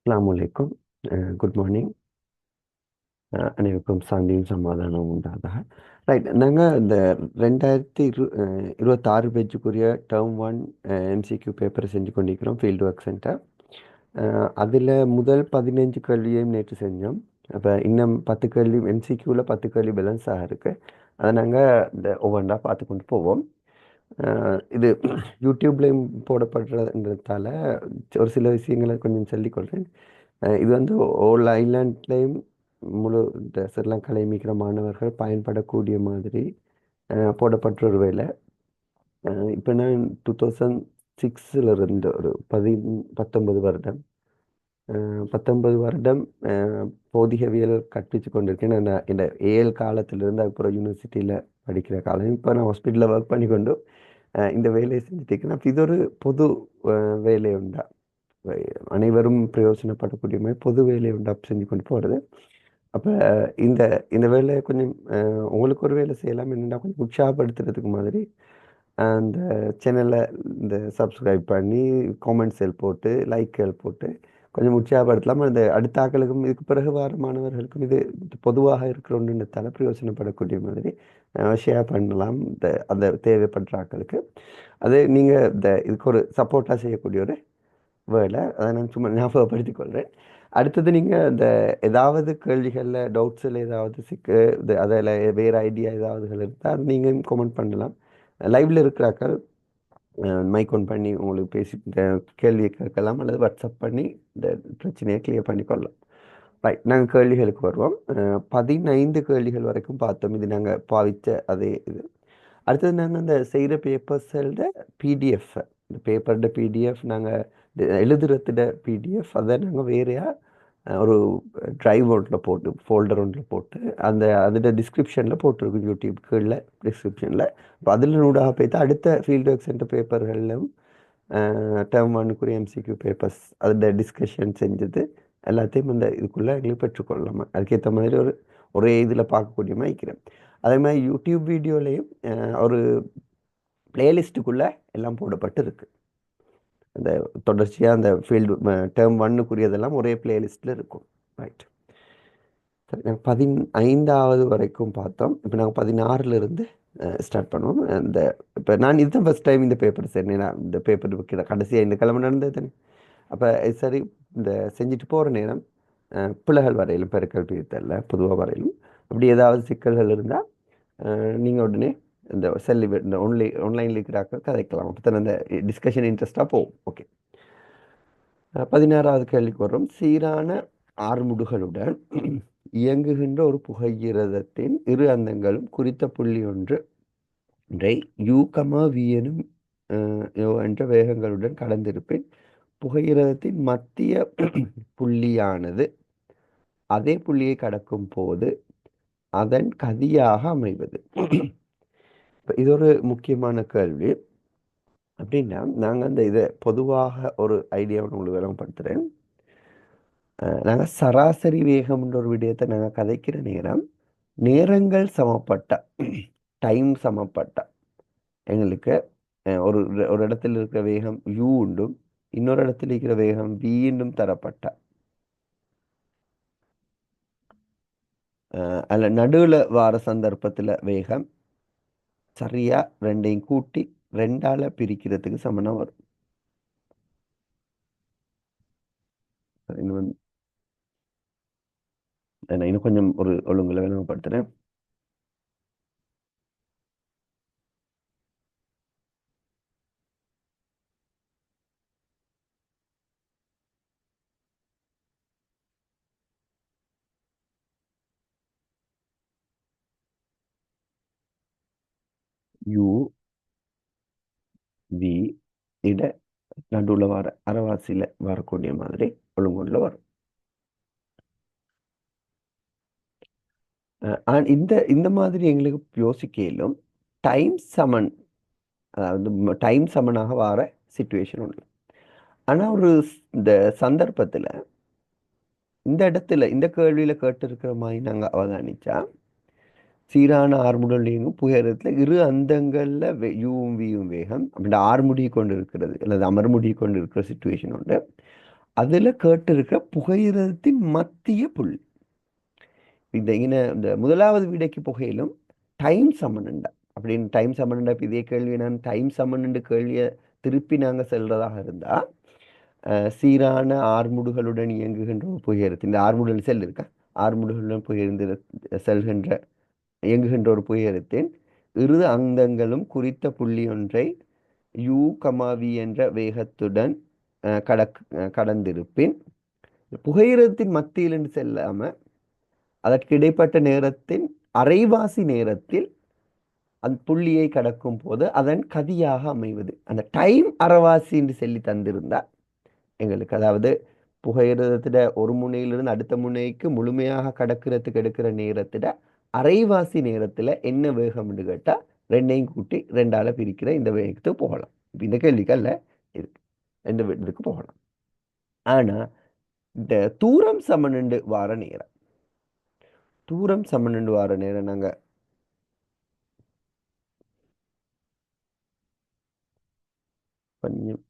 அஸ்ஸலாமு அலைக்கும். Good morning. அனைவருக்கும் சாந்தியும் சமாதானம் உண்டாதாக. ரைட், நாங்கள் இந்த 2026 பேஜுக்குரிய டேர்ம் ஒன் எம்சிக்யூ பேப்பரை செஞ்சு கொண்டிருக்கிறோம் ஃபீல்டு ஒர்க் சென்டர். அதில் முதல் 15 கேள்வியையும் நேற்று செஞ்சோம். அப்போ இன்னும் 10 கேள்வி எம்சிக்யூவில் 10 கேள்வி பேலன்ஸாக இருக்குது. அதை நாங்கள் இந்த ஒவ்வொன்றா பார்த்து கொண்டு போவோம். இது யூடியூப்லேயும் போடப்படுறதுன்றதால ஒரு சில விஷயங்களை கொஞ்சம் சொல்லிக்கொள்கிறேன். இது வந்து ஓல் ஐலாண்ட்லேயும் முழு இந்த ஸ்ரீலங்காவில் மிக்கிற மாணவர்கள் பயன்படக்கூடிய மாதிரி போடப்பட்ட ஒரு வேலை. இப்போ நான் 2006 இருந்து ஒரு 19 வருடம் 19 வருடம் பௌதிகவியல் கற்பித்து கொண்டிருக்கேன். நான் இந்த ஏழு காலத்திலிருந்து அதுக்கப்புறம் யூனிவர்சிட்டியில் படிக்கிற காலம். இப்போ நான் ஹாஸ்பிட்டலில் ஒர்க் பண்ணி கொண்டு இந்த வேலையை செஞ்சுட்டு இருக்கேன். அப்போ இது ஒரு பொது வேலை உண்டா, அனைவரும் பிரயோஜனப்படக்கூடிய மாதிரி பொது வேலையை உண்டா செஞ்சு கொண்டு போகிறது. அப்போ இந்த இந்த வேலையை கொஞ்சம் உங்களுக்கு ஒரு வேலை செய்யலாம் என்னென்னா கொஞ்சம் உற்சாகப்படுத்துறதுக்கு மாதிரி அந்த சேனலை இந்த சப்ஸ்கிரைப் பண்ணி காமெண்ட்ஸ்கள் போட்டு லைக்கள் போட்டு கொஞ்சம் உற்சாகப்படுத்தலாம். அந்த அடுத்த ஆக்களுக்கும் இதுக்கு பிறகு வர மாணவர்களுக்கும் இது பொதுவாக இருக்கிற ஒன்றுன்றதால பிரயோஜனப்படக்கூடிய மாதிரி ஷேர் பண்ணலாம் அந்த தேவைப்படுற ஆக்களுக்கு. அது நீங்கள் இதுக்கு ஒரு சப்போர்ட்டாக செய்யக்கூடிய ஒரு வேலை. அதை நான் சும்மா ஞாபகப்படுத்திக் கொள்கிறேன். அடுத்தது நீங்கள் இந்த ஏதாவது கேள்விகளில் டவுட்ஸில் ஏதாவது அதில் வேறு ஐடியா ஏதாவதுகள் இருந்தால் அது நீங்கள் கமெண்ட் பண்ணலாம். லைவில் இருக்கிறாக்கள் மைக் ஒன் பண்ணி உங்களுக்கு பேசி இந்த கேள்வியை கேட்கலாம், அல்லது வாட்ஸ்அப் பண்ணி இந்த பிரச்சனையை கிளியர் பண்ணிக்கொள்ளலாம். ரைட், நாங்கள் கேள்விகளுக்கு வருவோம். 15 கேள்விகள் வரைக்கும் பார்த்தோம். இது நாங்கள் பாவித்த அதே இது. அடுத்தது நாங்கள் இந்த செய்கிற பேப்பர்ஸோட பிடிஎஃப், இந்த பேப்பரோட பிடிஎஃப் நாங்கள் எழுதுறதுட பிடிஎஃப் அதை நாங்கள் வேறையாக ஒரு ட்ரைவ் ஒன்றில் போட்டு ஃபோல்டர் ஒன்றில் போட்டு அதோட டிஸ்கிரிப்ஷனில் போட்டிருக்கும், யூடியூப் கீழே டிஸ்கிரிப்ஷனில். இப்போ அதில் நூடாக போய்த்து அடுத்த ஃபீல்டு ஒர்க் சென்டர் பேப்பர்களிலும் டேர்ம் ஒன்னுக்குரிய எம்சிக்யூ பேப்பர்ஸ் அதோட டிஸ்கஷன் செஞ்சது எல்லாத்தையும் இந்த இதுக்குள்ளே எங்களுக்கு பெற்றுக்கொள்ளலாம். அதுக்கேற்ற மாதிரி ஒரே இதில் பார்க்கக்கூடிய மாதிரி இருக்கிறேன். அதே மாதிரி யூடியூப் வீடியோலையும் ஒரு பிளேலிஸ்ட்டுக்குள்ளே எல்லாம் போடப்பட்டு இருக்குது. அந்த தொடர்ச்சியாக அந்த ஃபீல்டு டேர்ம் ஒன்னுக்குரியதெல்லாம் ஒரே பிளேலிஸ்ட்டில் இருக்கும். ரைட், சரி, நாங்கள் 15வது வரைக்கும் பார்த்தோம். இப்போ நாங்கள் 16லேருந்து ஸ்டார்ட் பண்ணுவோம். இப்போ நான் இதுதான் ஃபஸ்ட் டைம் இந்த பேப்பர் சரி, நான் இந்த பேப்பர் வைக்கிற கடைசியாக இந்த கிழமை நடந்தது தானே. அப்போ சரி, இந்த செஞ்சுட்டு போகிற நேரம் பிள்ளைகள் வரையிலும் பெருக்கல் பிரித்தல்ல பொதுவாக வரையிலும் அப்படி ஏதாவது சிக்கல்கள் இருந்தால் நீங்கள் உடனே இந்த இந்த ஆன்லைனில் இருக்கிறாக்க கதைக்கலாம். அப்போ தானே அந்த டிஸ்கஷன் இன்ட்ரெஸ்டாக போகும். ஓகே, 16வது கேள்விக்கு வரும். சீரான ஆறுமுடுகளுடன் இயங்குகின்ற ஒரு புகையிரதத்தின் இரு அந்தங்களும் குறித்த புள்ளி ஒன்றை வி எனும் என்ற வேகங்களுடன் கடந்திருப்பேன். புகையிரதத்தின் மத்திய புள்ளியானது அதே புள்ளியை கடக்கும் போது அதன் கதியாக அமைவது. இது ஒரு முக்கியமான கேள்வி. அப்படின்னா நாங்கள் அந்த இதை பொதுவாக ஒரு ஐடியாவை உங்களுக்கு விளங்கப்படுத்துகிறேன். நாங்கள் சராசரி வேகம்ன்ற ஒரு விடயத்தை நாங்கள் கதைக்கிற நேரங்கள் சமப்பட்ட டைம் சமப்பட்ட எங்களுக்கு ஒரு ஒரு இடத்துல இருக்கிற வேகம் u உண்டும் இன்னொரு இடத்துல இருக்கிற வேகம் v என்றும் தரப்பட்ட அதில் நடுவில் வார சந்தர்ப்பத்தில் வேகம் சரியா ரெண்டையும் கூட்டி 2ஆல் பிரிக்கிறதுக்கு சமனாக வரும். இன்னும் இன்னும் கொஞ்சம் ஒரு ஒழுங்குல விளங்கப்படுத்துகிறேன். u v இட நடுவில் வர அரைவாசியில் வரக்கூடிய மாதிரி ஒழுங்குல வரும். இந்த இந்த மாதிரி எங்களுக்கு யோசிக்கையிலும் டைம் சமன், அதாவது டைம் சமனாக வர சிச்சுவேஷன் உண்டு. ஆனால் ஒரு இந்த சந்தர்ப்பத்தில் இந்த இடத்துல இந்த கேள்வியில் கேட்டிருக்கிற மாதிரி நாங்கள் அவதானிச்சா சீரான ஆறுமுடல் இயங்கும் புகையிரத்தில் இரு அந்தங்களில் யூவும் வியும் வேகம் அப்படின்ற ஆறுமுடி கொண்டு இருக்கிறது அல்லது அமர்முடி கொண்டு இருக்கிற சிச்சுவேஷன் உண்டு. அதில் கேட்டிருக்க புகையிரதத்தின் மத்திய புள்ளி. இந்த முதலாவது விடைக்கு புகையிலும் டைம் சமன்ண்டா அப்படின்னு டைம் சமன்ண்டா. இப்போ இதே கேள்வி நான் டைம் சமன்ண்டு கேள்வியை திருப்பி நாங்கள் செல்றதாக இருந்தால் சீரான ஆர்முடுகளுடன் இயங்குகின்ற ஒரு புகையிரத்து, இந்த ஆர்முடுகள் செல் இருக்கா, ஆர்முடுகளுடன் புகையிருந்து செல்கின்ற இயங்குகின்ற ஒரு புகையிரத்தின் இரு அந்தங்களும் குறித்த புள்ளி ஒன்றை யூ கமாவி என்ற வேகத்துடன் கடந்திருப்பின் புகையிரத்தின் மத்தியில் என்று செல்லாம அதற்கு இடைப்பட்ட நேரத்தின் அரைவாசி நேரத்தில் அந்த புள்ளியை கடக்கும் போது அதன் கதியாக அமைவது. அந்த டைம் அரைவாசி என்று சொல்லி தந்திருந்தா எங்களுக்கு, அதாவது புகையிரதத்திட ஒரு முனையிலிருந்து அடுத்த முனைக்கு முழுமையாக கடக்கிறதுக்கு எடுக்கிற நேரத்திட அரைவாசி நேரத்தில் என்ன வேகம்னு கேட்டால் ரெண்டையும் கூட்டி ரெண்டால பிரிக்கிற இந்த வேகத்துக்கு போகலாம். இந்த கேள்விக்கல்ல இருக்கு, ரெண்டு இதுக்கு போகலாம். ஆனா இந்த தூரம் சமனண்டு வார நேரம், தூரம் சமனண்டு வார நேரம் நாங்க கொஞ்சம்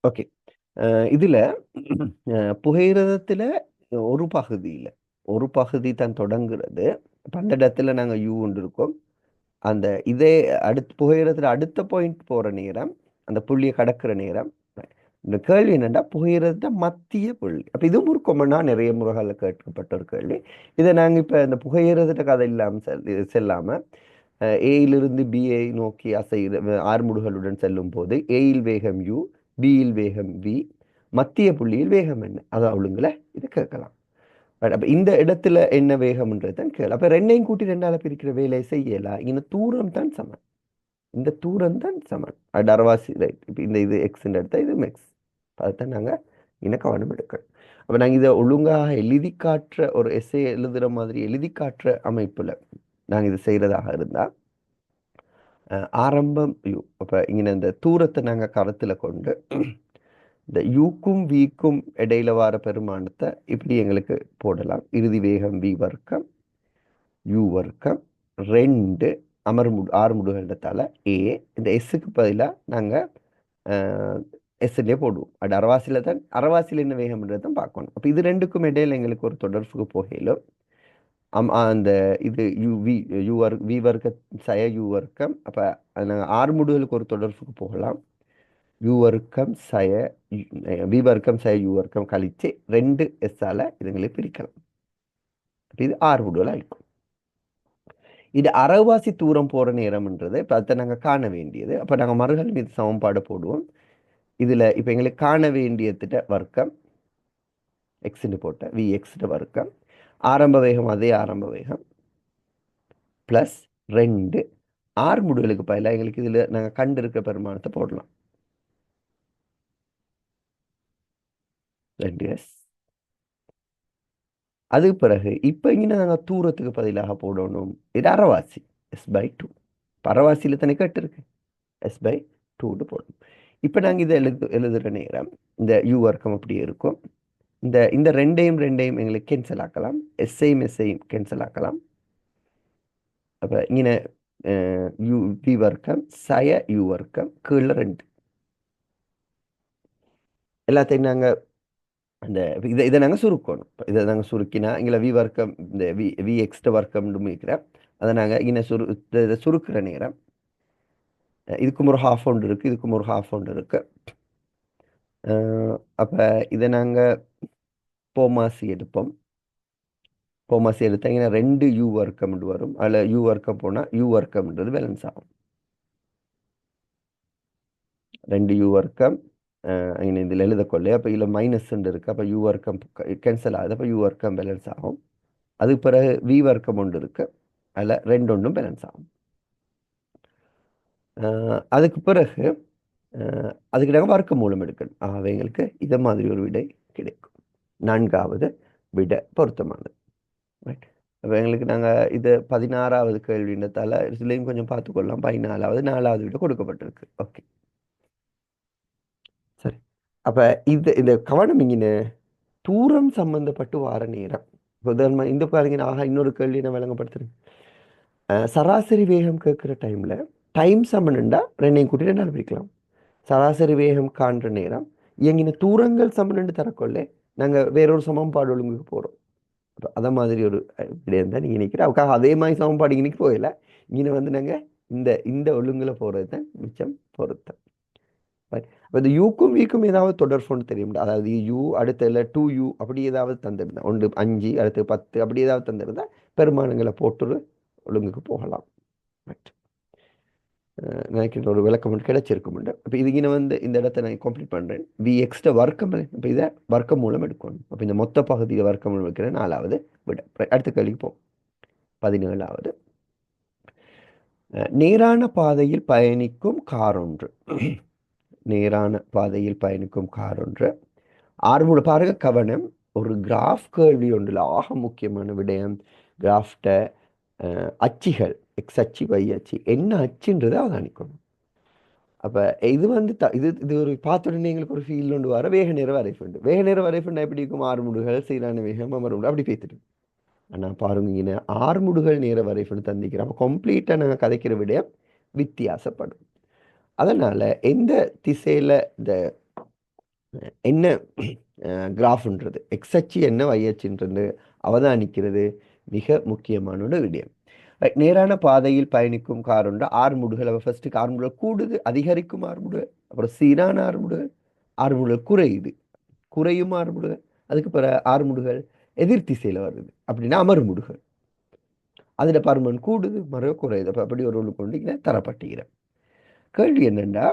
ஓகே. இதுல புகையிரதத்துல ஒரு பகுதி தான் தொடங்குறது. அப்ப அந்த இடத்துல நாங்க யூ ஒன்று இருக்கோம். அந்த இதே அடுத்து புகையிரத்துல அடுத்த பாயிண்ட் போற நேரம், அந்த புள்ளியை கடக்கிற நேரம். இந்த கேள்வி என்னன்னா புகையிரத மத்திய புள்ளி. அப்ப இதுவும் ஒரு கொமனா நிறைய முறைகளில் கேட்கப்பட்ட ஒரு கேள்வி. இதை நாங்க இப்ப இந்த புகையிரத கதை இல்லாம செல்லாம ஏயிலிருந்து பிஐ நோக்கி ஆர்முடுகளுடன் செல்லும் போது ஏயில் வேகம் யூ, பியில் வேகம் வி, மத்திய புள்ளியில் வேகம் என்ன, அது அவளுங்கள இதை கேட்கலாம். அப்ப இந்த இடத்துல என்ன வேகம்ன்றது தான் கேள்வி. அப்ப ரெண்டையும் கூட்டி ரெண்டால பிரிக்கிற வேலையை செய்யலாம். இந்த தூரம் தான் சமன், இந்த தூரம் தான் சமன். அது அரவாசி ரைட். இப்போ இந்த இது எக்ஸ்ன்னு எடுத்தா இது எக்ஸ். அதைத்தான் நாங்கள் இன்னும் கவனம் எடுக்கணும். அப்போ நாங்கள் இதை ஒழுங்காக எழுதி காட்டுற ஒரு எஸ்ஏ எழுதுகிற மாதிரி எழுதி காட்டுற அமைப்பில் நாங்கள் இது செய்கிறதாக இருந்தால் ஆரம்பம் யூ. அப்போ இங்கே இந்த தூரத்தை நாங்கள் கருத்தில் கொண்டு இந்த யூக்கும் விக்கும் இடையில வர பெருமானத்தை இப்படி எங்களுக்கு போடலாம். இறுதி வேகம் வி வர்க்கம் யூ வர்க்கம் 2 ஆறு முடுகண்டத்தால ஏ. இந்த எஸ்ஸுக்கு பதிலாக நாங்கள் எஸ்எல்ஏ போடுவோம். அது அரவாசியில் தான், அரவாசியில் என்ன வேகம்ன்றது தான் பார்க்கணும். அப்போ இது ரெண்டுக்கும் இடையில எங்களுக்கு ஒரு தொடர்புக்கு போகையிலும் அந்த இது வி வர்க்க சய யூ வர்க்கம். அப்போ நாங்கள் ஆறு முடுகளுக்கு ஒரு தொடர்புக்கு போகலாம். யூ வர்க்கம் சய வி வர்க்கம் சய யூ வர்க்கம் கழிச்சு 2 எஸ்ஸால் இதுங்களை பிரிக்கலாம். இது ஆறு முடுகளாக இருக்கும். இது அரைவாசி தூரம் போகிற நேரம்ன்றது இப்போ அதை நாங்கள் காண வேண்டியது. அப்போ நாங்கள் மறுகள் மீது சமன்பாடு போடுவோம். இதில் இப்போ எங்களுக்கு காண வேண்டியத்திட்ட வர்க்கம் எக்ஸ்ன்னு போட்ட வி எக்ஸ்ட வர்க்கம், ஆரம்ப வேகம் அதே ஆரம்ப வேகம் ப்ளஸ் 2 ஆறு முடிவுகளுக்கு பதிலாக எங்களுக்கு இதில் நாங்கள் கண்டு இருக்கிற பெருமானத்தை போடலாம். 2s. அதுக்கு பிறகு இப்போ இங்கே நாங்கள் தூரத்துக்கு பதிலாக போடணும். இது அரைவாசி s/2. அரைவாசியில் தானே கட்டு இருக்கு, s/2 போடணும். இப்போ நாங்கள் இதை எழுதுகிற நேரம் இந்த யூ வர்க்கம் அப்படியே இருக்கும். இந்த இந்த ரெண்டையும் எங்களுக்கு கேன்சல் ஆக்கலாம். எஸ்ஐயும் கேன்சல் ஆக்கலாம். அப்போ இங்கே யூ வி வர்க்கம் சய யூ வர்க்கம் கீழே 2 எல்லாத்தையும் நாங்கள் அந்த இதை நாங்கள் சுருக்கணும். இதை நாங்கள் சுருக்கினா இங்கே வி வர்க்கம் இந்த வி எக்ஸ்ட வர்க்கம்னு இருக்கிறேன். அதை நாங்கள் இங்கே இதை சுருக்கிற நேரம் இதுக்கும் ஒரு ஹாஃப் ஒன்று இருக்குது, இதுக்கும் ஒரு ஹாஃப் ஒன்று இருக்குது. அப்போ இதை நாங்கள் போமாசி எடுப்போம். போமாசி எடுத்தாங்கன்னா 2 யூ வர்க்கம்னு வரும். அதில் யூ வர்க்கம் போனால் யூ வர்க்கம்ன்றது பேலன்ஸ் ஆகும். 2 யூ வர்க்கம் இங்கே இதில் எழுதக்கொள்ளே. அப்போ இதில் மைனஸ் இருக்குது. அப்போ யூ வர்க்கம் கேன்சல் ஆகுது. அப்போ யூ வர்க்கம் பேலன்ஸ் ஆகும். அதுக்கு பிறகு வி வர்க்கம் ஒன்று இருக்குது, அதில் 2 ஒன்றும் பேலன்ஸ் ஆகும். அதுக்கு பிறகு அதுக்கு நாங்கள் வர்க்க மூலம் எடுக்கணும். ஆகவே எங்களுக்கு இதை மாதிரி ஒரு விடை கிடைக்கும். 4வது விடை பொருத்தமானது. ரைட். அப்போ எங்களுக்கு நாங்கள் இது 16வது கேள்வின்றதால இதுலேயும் கொஞ்சம் பார்த்துக்கொள்ளலாம். 14வது 4வது விட கொடுக்கப்பட்டிருக்கு. ஓகே, சரி. அப்போ இந்த கவனம் இங்கே தூரம் சம்பந்தப்பட்டு வார நேரம். உதாரணமாக இந்த பாருங்க, நான் இன்னொரு கேள்வி நான் விளங்கப்படுத்துறேன். சராசரி வேகம் கேட்குற டைமில் டைம் சமன்ண்டா ரெண்டையும் கூட்டி ரெண்டால் பிரிக்கலாம். சராசரி வேகம் காண்ற நேரம் இயங்கின தூரங்கள் சமன்ண்டு தரக்கொள்ளே நாங்கள் வேறொரு சமன்பாடு ஒழுங்குக்கு போகிறோம். அப்போ அதை மாதிரி ஒரு விடயம் தான் நீங்கள் நினைக்கிறேன். அவக்காக அதே மாதிரி சமன்பாடு இன்னைக்கு போயில இங்கே வந்து நாங்கள் இந்த இந்த ஒழுங்குல போகிறது தான் மிச்சம் பொருத்தம். அப்போ இந்த யூக்கும் வீக்கும் ஏதாவது தொடர்புன்னு தெரியும். அதாவது யூ அடுத்ததில் 2u அப்படி ஏதாவது தந்திருந்தா, 1 5 அடுத்து 10 அப்படி ஏதாவது தந்திருந்தா பெருமானங்களை போட்டு ஒழுங்குக்கு போகலாம். ரைட், நினைக்கிற ஒரு விளக்கம் கிடைச்சிருக்கும். அப்போ இதுக்கு வந்து இந்த இடத்த நான் கம்ப்ளீட் பண்ணுறேன். வி எக்ஸ்ட்ரா வர்க்கம், இப்போ இதை வர்க்கம் மூலம் எடுக்கணும். அப்போ இந்த மொத்த பகுதியில் வர்க்கம் மூலம் எடுக்கிற 4வது விட. அடுத்த கேள்விக்கு போகும். 17வது, நேரான பாதையில் பயணிக்கும் கார் ஒன்று. நேரான பாதையில் பயணிக்கும் கார் ஒன்று. ஆர்வமுள்ள பாருங்க, கவனம். ஒரு கிராஃப் கேள்வி ஒன்றில் ஆக முக்கியமான விடயம் கிராஃப்ட அச்சுகள், எக்ஸ் அச்சு y அச்சு என்ன அச்சுன்றதை அவதானிக்கணும். அப்போ இது வந்து இது இது ஒரு பார்த்த உடனே எங்களுக்கு ஒரு ஃபீல் ஒன்று வர வேக நேர வரைஃபண்டு. வேக நேர வரைஃபண்டு எப்படி இருக்கும்? ஆறுமுடுகள், சீரான வேகம், அமர்முடு அப்படி பேத்துட்டு. ஆனால் பாருங்க, இங்கே ஆறுமுடுகள் நேர வரைஃபண்டு தந்திக்கிறோம். அப்போ கம்ப்ளீட்டாக நாங்கள் கதைக்கிற விடயம் வித்தியாசப்படும். அதனால் எந்த திசையில் இந்த என்ன கிராஃப்ன்றது, எக்ஸ் அச்சு என்ன y அச்சுன்றது அவதானிக்கிறது மிக முக்கியமான ஒரு விடயம். நேரான பாதையில் பயணிக்கும் கார் ஒன்று. ஆறுமுடுகள், அப்போ ஃபர்ஸ்ட்டு ஆறுமுடுகள் கூடுது, அதிகரிக்கும் ஆறுமுடுகள். அப்புறம் சீரான ஆறுமுடுகள், ஆறுமுடுகள் குறையுது, குறையும் ஆறுமுடுகள். அதுக்கு பிறகு ஆறுமுடுகள் எதிர் திசையில் வருது, அப்படின்னா அமர்முடுகள். அதில் பருமன் கூடுது, மறு குறையுது. அப்போ அப்படி ஒரு கொண்டு இங்கே தரப்பட்டுகிறேன். கேள்வி என்னென்னா,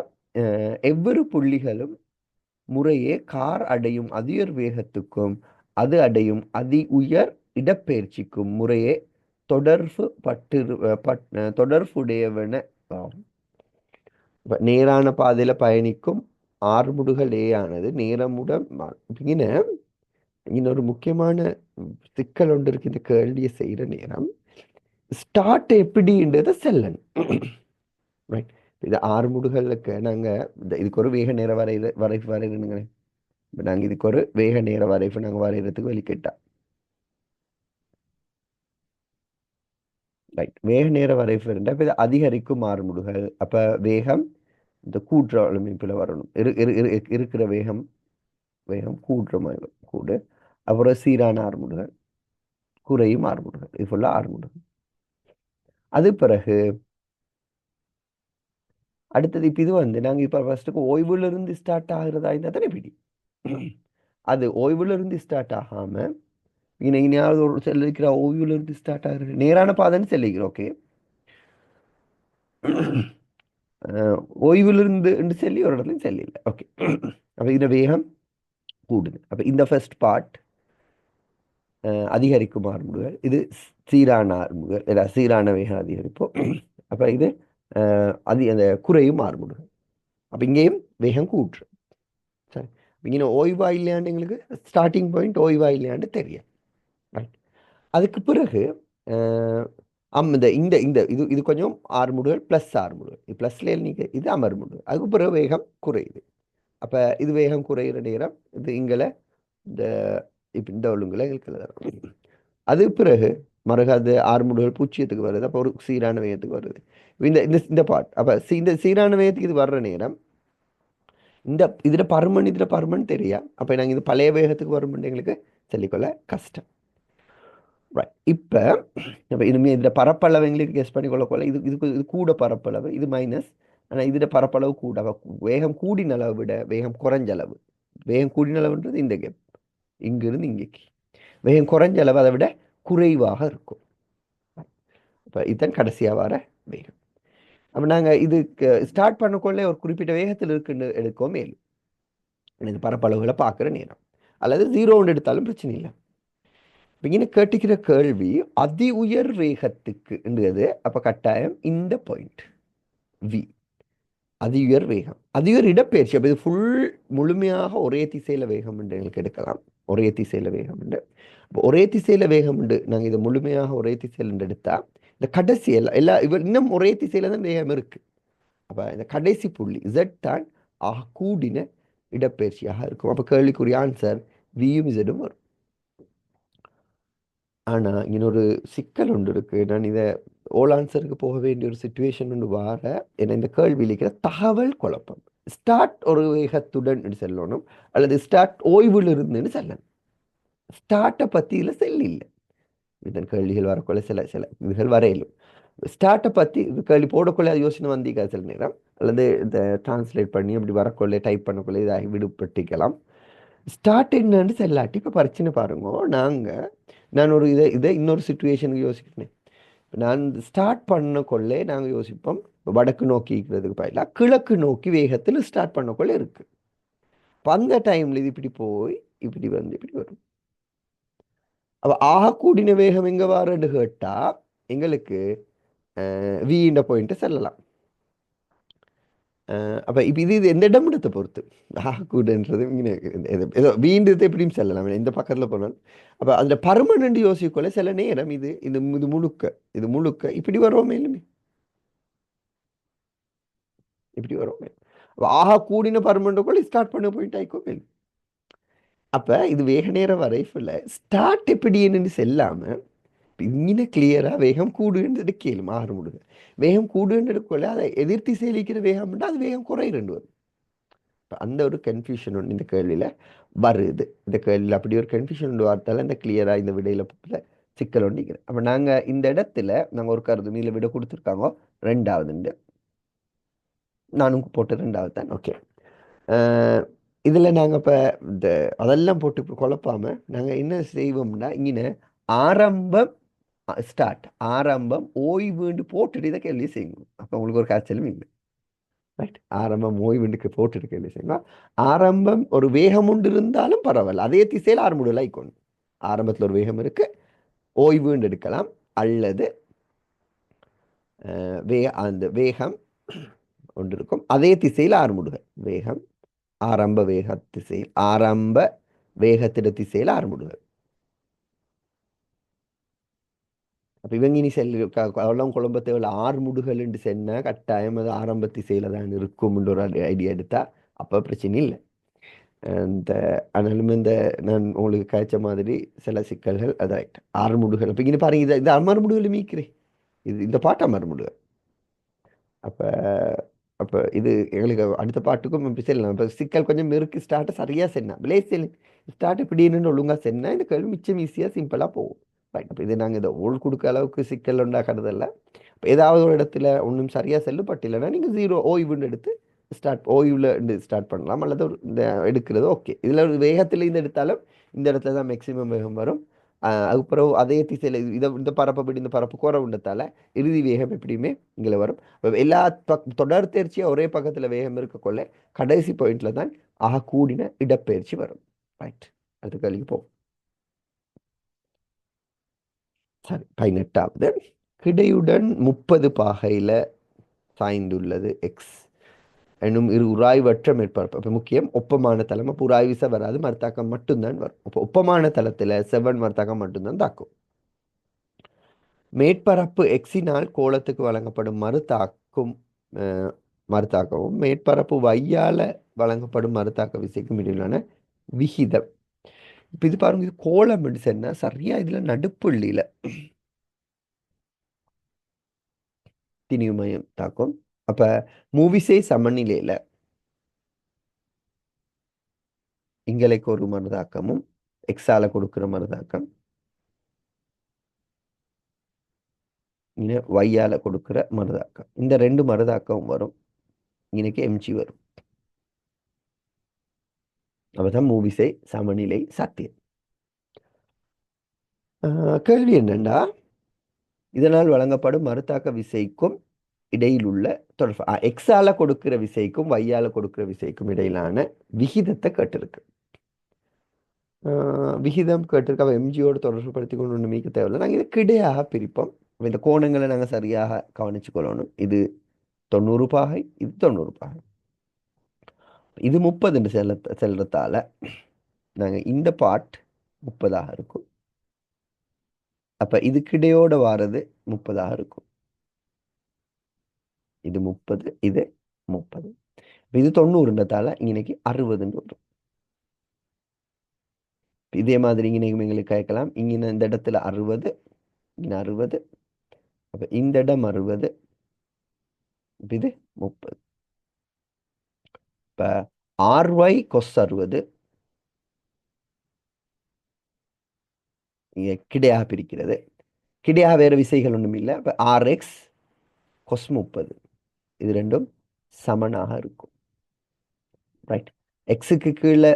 எவ்வொரு புள்ளிகளும் முறையே கார் அடையும் அதியுயர் வேகத்துக்கும் அது அடையும் அதி உயர் இடப்பெயர்ச்சிக்கும் முறையே தொடர்புடையவன ஆகும். நேரான பாதையில் பயணிக்கும் ஆறுமுடுகள் ஏ ஆனது நேரமுடன் இன்னொரு முக்கியமான சிக்கல் ஒன்று இருக்கு. இந்த கேள்வியை செய்கிற நேரம் ஸ்டார்ட் எப்படின்றத செல்லணும். ரைட், இது ஆறுமுடுகளுக்கு நாங்கள் இதுக்கு ஒரு வேக நேர வரையணுங்க. இப்போ நாங்கள் இதுக்கு ஒரு வேக நேர வரைவு நாங்கள் வரைகிறதுக்கு வெளிக்கிட்டா. ரைட், வேக நேர வரைவு இருந்தால் இப்போ இது அதிகரிக்கும் ஆறுமுடுகள். அப்போ வேகம் இந்த கூற்ற அமைப்பில் வரணும். இருக்கிற வேகம் கூடுற மாதிரி கூடு. அப்புறம் சீரான ஆறுமுடுகள், குறையும் ஆறுமுடுகள். இது ஃபுல்லாக ஆறுமுடுகள். அது பிறகு அடுத்தது இப்போ இது வந்து நாங்கள் இப்போ ஃபர்ஸ்ட்டுக்கு ஓய்வுல இருந்து ஸ்டார்ட் ஆகுறதா இருந்தால் தானே பிடி. அது ஓய்வுல இருந்து ஸ்டார்ட் ஆகாமல் இனியாவது ஒரு செல்லிக்கிற ஓய்வுல இருந்து ஸ்டார்ட் ஆகுறது நேரான பாதைன்னு செல்லிக்கிறோம். ஓகே, ஓய்விலிருந்து சொல்லி ஒரு இடத்துலையும் செல்லில்லை. ஓகே, அப்போ இந்த வேகம் கூடுது. அப்போ இந்த ஃபர்ஸ்ட் பார்ட் அதிகரிக்கும் ஆறுமுடுகள், இது சீரான ஆறுமுடுகள், சீரான வேகம் அதிகரிப்போம். அப்போ இது அந்த குறையும் ஆறுமுடுகள். அப்போ இங்கேயும் வேகம் கூற்று. சரி, இங்கே ஓய்வா இல்லையாண்டு எங்களுக்கு ஸ்டார்டிங் பாயிண்ட் ஓய்வா இல்லையாண்டு தெரியும். ரைட், அதுக்கு பிறகு இந்த இந்த இந்த இது இது கொஞ்சம் ஆறுமுடுகள் ப்ளஸ் ஆறுமுடுகள், இது ப்ளஸ்ல நீங்கள் இது அமர்முடுகள். அதுக்கு பிறகு வேகம் குறையுது. அப்போ இது வேகம் குறைகிற நேரம் இது இங்கே இந்த இப்போ இந்த ஒழுங்குல எங்களுக்கு. அது பிறகு மறுக அது ஆறுமுடுகள் பூச்சியத்துக்கு வருது. அப்போ ஒரு சீரான வேகத்துக்கு வருது. இந்த இந்த இந்த பார்ட் அப்போ இந்த சீரான வேகத்துக்கு இது வர்ற நேரம் இந்த இதில் பருமன் தெரியா. அப்போ நாங்கள் இது பழைய வேகத்துக்கு வரும்னு எங்களுக்கு சொல்லிக்கொள்ள கஷ்டம். ரைட், இப்போ நம்ம இனிமேல் இதில் பரப்பளவு எங்களுக்கு கெஸ் பண்ணிக்கொள்ள இது கூட பரப்பளவு, இது மைனஸ். ஆனால் இதில் பரப்பளவு கூட. வேகம் கூடின அளவு விட வேகம் குறைஞ்ச அளவு, வேகம் கூடின அளவுன்றது இந்த கேப் இங்கிருந்து இங்கேக்கு, வேகம் குறைஞ்ச அளவு அதை விட குறைவாக இருக்கும். இப்போ இதுதான் கடைசியாக வர வேகம். அப்போ நாங்கள் இதுக்கு ஸ்டார்ட் பண்ணக்கொள்ளே ஒரு குறிப்பிட்ட வேகத்தில் இருக்குன்னு எடுக்கவும் மேலும் இந்த பரப்பளவுகளை பார்க்குற நேரம், அல்லது 0 எடுத்தாலும் பிரச்சனை இல்லை. இங்கே கேட்டுக்கிற கேள்வி அதி உயர் வேகத்துக்குன்றது. அப்போ கட்டாயம் இந்த பாயிண்ட் வி அதி உயர் வேகம், அதி உயர் இடப்பெயர்ச்சி. அப்போ இது முழுமையாக ஒரே திசையில் வேகம் என்று எங்களுக்கு எடுக்கலாம். ஒரே திசையில் வேகம் உண்டு. இப்போ ஒரே திசையில் வேகம் உண்டு. நாங்கள் இதை முழுமையாக ஒரே திசையில் எடுத்தால் இந்த கடைசி இவர் இன்னும் ஒரே திசையில் தான் வேகம் இருக்குது. அப்போ இந்த கடைசி புள்ளி Z தான் கூடின இடப்பெயர்ச்சியாக இருக்கும். அப்போ கேள்விக்குரிய ஆன்சர் வியும் இசடும் வரும். ஆனால் இன்னொரு சிக்கல் ஒன்று இருக்குது. நான் இதை ஓல் ஆன்சருக்கு போக வேண்டிய ஒரு சுச்சுவேஷன் ஒன்று வார ஏன்னா இந்த கேள்வியில் இருக்கிற தகவல் குழப்பம். ஸ்டார்ட் ஒரு வேகத்துடன் செல்லணும் அல்லது ஸ்டார்ட் ஓய்வில் இருந்துன்னு செல்லணும். ஸ்டார்ட்டை பற்றியில் செல் இல்லை. இதன் கேள்விகள் வரக்குள்ள சில சில இதுகள் வரையிலும் ஸ்டார்ட்டை பற்றி இது கேள்வி போடக்குள்ள யோசனை வந்திக்கா சில நேரம் அல்லது இந்த டிரான்ஸ்லேட் பண்ணி அப்படி வரக்குள்ள டைப் பண்ணக்குள்ள இதாகி விடுபட்டிக்கலாம். ஸ்டார்ட் என்னன்னு செல்லாட்டி இப்போ பிரச்சனை பாருங்க. நான் ஒரு இதை இன்னொரு சுச்சுவேஷனுக்கு யோசிக்கிறேன். நான் ஸ்டார்ட் பண்ணக்குள்ளே நாங்கள் யோசிப்போம் வடக்கு நோக்கி இருக்கிறதுக்கு பதிலாக கிழக்கு நோக்கி வேகத்தில் ஸ்டார்ட் பண்ணக்குள்ள இருக்கு. இப்போ அந்த டைம்ல இது இப்படி போய் இப்படி வந்து இப்படி வரும். அப்போ ஆகக்கூடின வேகம் எங்கே வாரன்னு கேட்டால் எங்களுக்கு வின்ற பாயிண்ட்டை செல்லலாம். அப்போ இப்போ இது எந்த இடமிடத்தை பொறுத்து ஆகக்கூடன்றது ஏதோ வீண்டத்தை எப்படியும் செல்லலாம் இந்த பக்கத்தில் போனால். அப்போ அதில் பர்மனண்ட் யோசிக்கொள்ள சில நேரம் இது இது இது முழுக்க இப்படி வருவோமே இல்லைமே, இப்படி வருவோமே. ஆகக்கூடின பர்மனண்ட்டுக்குள்ள ஸ்டார்ட் பண்ண போயிட்டு ஆயிக்கோமே. அப்போ இது வேக நேரம் வரைஃபில் ஸ்டார்ட் எப்படி என்னன்னு செல்லாமல் இங்கே கிளியராக வேகம் கூடுன்றது கேளும் ஆறு முடுங்க. வேகம் கூடுன்றதுக்குள்ள அதை எதிர்த்து செயலிக்கிற வேகம்னா அது வேகம் குறையிருந்து வரும். அந்த ஒரு கன்ஃபியூஷன் ஒன்று இந்த கேள்வியில் வருது. இந்த கேள்வியில் அப்படி ஒரு கன்ஃபியூஷன் ஒன்று வார்த்தால இந்த கிளியராக இந்த விடையில் சிக்கல் ஒன்றிக்கிறேன். அப்போ நாங்கள் இந்த இடத்துல நாங்கள் ஒரு கருது மீள விட கொடுத்துருக்காங்க ரெண்டாவதுண்டு. நானும் போட்டு ரெண்டாவது தான். ஓகே, இதில் நாங்கள் இப்போ இந்த அதெல்லாம் போட்டு குழப்பாமல் நாங்கள் என்ன செய்வோம்னா இங்கே ஆரம்பம் ஸ்டார்ட் ஆரம்பம் ஓய்வுண்டு போட்டுட்டு இதை கேள்வி செய்யணும். அப்போ உங்களுக்கு ஒரு காய்ச்சலும் இல்லை. ரைட், ஆரம்பம் ஓய்வுண்டுக்கு போட்டுட்டு கேள்வி செய்யணும். ஆரம்பம் ஒரு வேகம் உண்டு இருந்தாலும் பரவாயில்ல, அதே திசையில் ஆரம்புடல் ஆயிக்கணும். ஆரம்பத்தில் ஒரு வேகம் இருக்கு, ஓய்வுண்டு எடுக்கலாம். அல்லது அந்த வேகம் ஒன்று இருக்கும், அதே திசையில் ஆரம்பிடுக வேகம் ஆரம்ப வேக திசையில் ஆரம்ப வேகத்திட திசையில் ஆரம்பிடுக. அப்போ இவங்க இனி அவ்வளோ குழம்பத்தை ஆறுமுடுகள் என்று சொன்னால் கட்டாயம் அது ஆரம்ப திசையில் தான் இருக்கும்ன்ற ஒரு ஐடியா எடுத்தா அப்போ பிரச்சனை இல்லை. இந்த ஆனாலும் இந்த நான் உங்களுக்கு காய்ச்ச மாதிரி சில சிக்கல்கள் அது ரைட் ஆறுமுடுகள். அப்போ இங்கே பாருங்க, இது அமர்முடுகள் மீக்கிறேன், இது இந்த பாட்டு அமர்முடுகள். அப்போ அப்போ இது எங்களுக்கு அடுத்த பாட்டுக்கும் இப்படி செல்லலாம். இப்போ சிக்கல் கொஞ்சம் இருக்கு. ஸ்டார்ட்டை சரியாக சென்னா விளைச்சல் ஸ்டார்ட் இப்படின்னு ஒழுங்காக சென்னா இந்த கேள்வி மிச்சம் ஈஸியாக சிம்பிளாக போகும். ரைட், அப்போ இது நாங்கள் இதை ஓல் கொடுக்க அளவுக்கு சிக்கல் உண்டாக்குறதில்ல. இப்போ ஏதாவது ஒரு இடத்துல ஒன்றும் சரியாக செல்லுபட்டு இல்லைன்னா நீங்கள் ஜீரோ ஓய்வுன்னு எடுத்து ஓய்வில் ஸ்டார்ட் பண்ணலாம். அல்லது ஒரு இந்த எடுக்கிறது ஓகே. இதில் ஒரு வேகத்தில் இருந்து எடுத்தாலும் இந்த இடத்துல தான் மேக்ஸிமம் வேகம் வரும். அதுக்கப்புறம் அதே திசையில் இந்த பரப்பை விட இந்த பரப்பு குறை உண்டத்தால் இறுதி வேகம் எப்படியுமே இங்கே வரும். எல்லா தொடர் தேர்ச்சியாக ஒரே பக்கத்தில் வேகம் இருக்கக்கொள்ள கடைசி பாயிண்ட்ல தான் கூடின இடப்பெயர்ச்சி வரும். ரைட், அடுத்த கேள்விக்கு போகும். சரி, 18வது கிடையுடன் 30 பாகையில் சாய்ந்துள்ளது எக்ஸ் எனும் இரு உராய்வற்ற மேற்பரப்பு. அப்போ முக்கியம் ஒப்பமான தளம். அப்போ உராய்வு விசை வராது, மறுத்தாக்கம் மட்டும்தான் வரும். அப்போ ஒப்பமான தளத்தில் செவன் மறுத்தாக்கம் மட்டும்தான் தாக்கும். மேற்பரப்பு எக்ஸினால் கோளத்துக்கு வழங்கப்படும் மறுத்தாக்கமும் மேற்பரப்பு வையால வழங்கப்படும் மறுத்தாக்க விசைக்கும் இடையிலான விகிதம். இப்போ இது பாருங்க, இது கோளம் என்ன சரியா இதுல நடுப்புள்ளியில திணிவுமயம் தாக்கும். அப்ப மூவிசை சமநிலையில இங்கலைக்கு ஒரு மறுதாக்கமும் எக்ஸால கொடுக்குற மறுதாக்கம் வையால கொடுக்குற மறுதாக்கம், இந்த ரெண்டு மறுதாக்கம் வரும். இன்னைக்கு எம்ஜி வரும். அப்பதான் மூவிசை சமநிலை சாத்தியம். கேள்வி என்னண்டா, இதனால் வழங்கப்படும் மறுதாக்க விசைக்கும் இடையில் உள்ள தொடர்பு எக்ஸால கொடுக்கிற விசைக்கும் வையால கொடுக்கிற விசைக்கும் இடையிலான விகிதத்தை கேட்டிருக்கு. விகிதம் கேட்டிருக்க. அவள் எம்ஜியோடு தொடர்பு படுத்தி கொண்டு ஒன்று மீக்க தேவையில்லை. நாங்கள் இதை கிடையாக பிரிப்போம். இந்த கோணங்களை நாங்கள் சரியாக கவனிச்சு கொள்ளணும். இது 90 பாகை, இது 90 பாகை. இது 30 செல்றதால நாங்கள் இந்த பார்ட் 30 இருக்கும். அப்போ இதுக்கிடையோட வாரது 30 இருக்கும். இது 30, இது 30. இது 90ன்றதால இன்னைக்கு 60ன்னு வரும். இதே மாதிரி இங்கே எங்களுக்கு கேட்கலாம். இங்கே இந்த இடத்துல 60, இங்கே 60, அப்போ இந்த இடம் 60, இது 30. இப்போ ஆர்ஒய் கொஸ் 60 இங்கே கிடையாக பிரிக்கிறது. கிடையாக வேறு விசைகள் ஒன்றும் இல்லை. இப்போ ஆர்எக்ஸ் கொஸ் 30 இது ரெண்டும் சமனாக இருக்கும். ரைட். எக்ஸுக்கு கீழே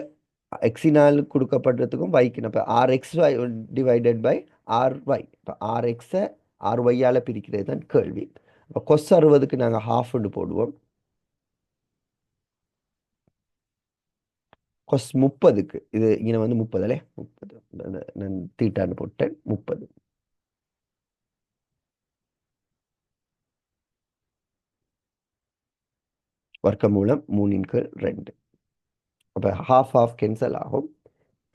எக்ஸினால் கொடுக்கப்படுறதுக்கும் ஒய்க்கு இப்போ ஆர்எக்ஸ் டிவைடட் பை ஆர்ஒய். இப்போ ஆர்எக்ஸை ஆர்ஒய்யால் பிரிக்கிறது தான் கேள்வி. இப்போ கொஸ் 60க்கு நாங்கள் ஹாஃப்னு போடுவோம். கொஸ் 30க்கு இது இங்கே வந்து 30 அല്ലേ 30 நான் தீட்டான்னு போட்டேன் 30. வர்க்கமூலம் 3/2. அப்போ ஹாஃப் ஹாஃப் கேன்சல் ஆகும்.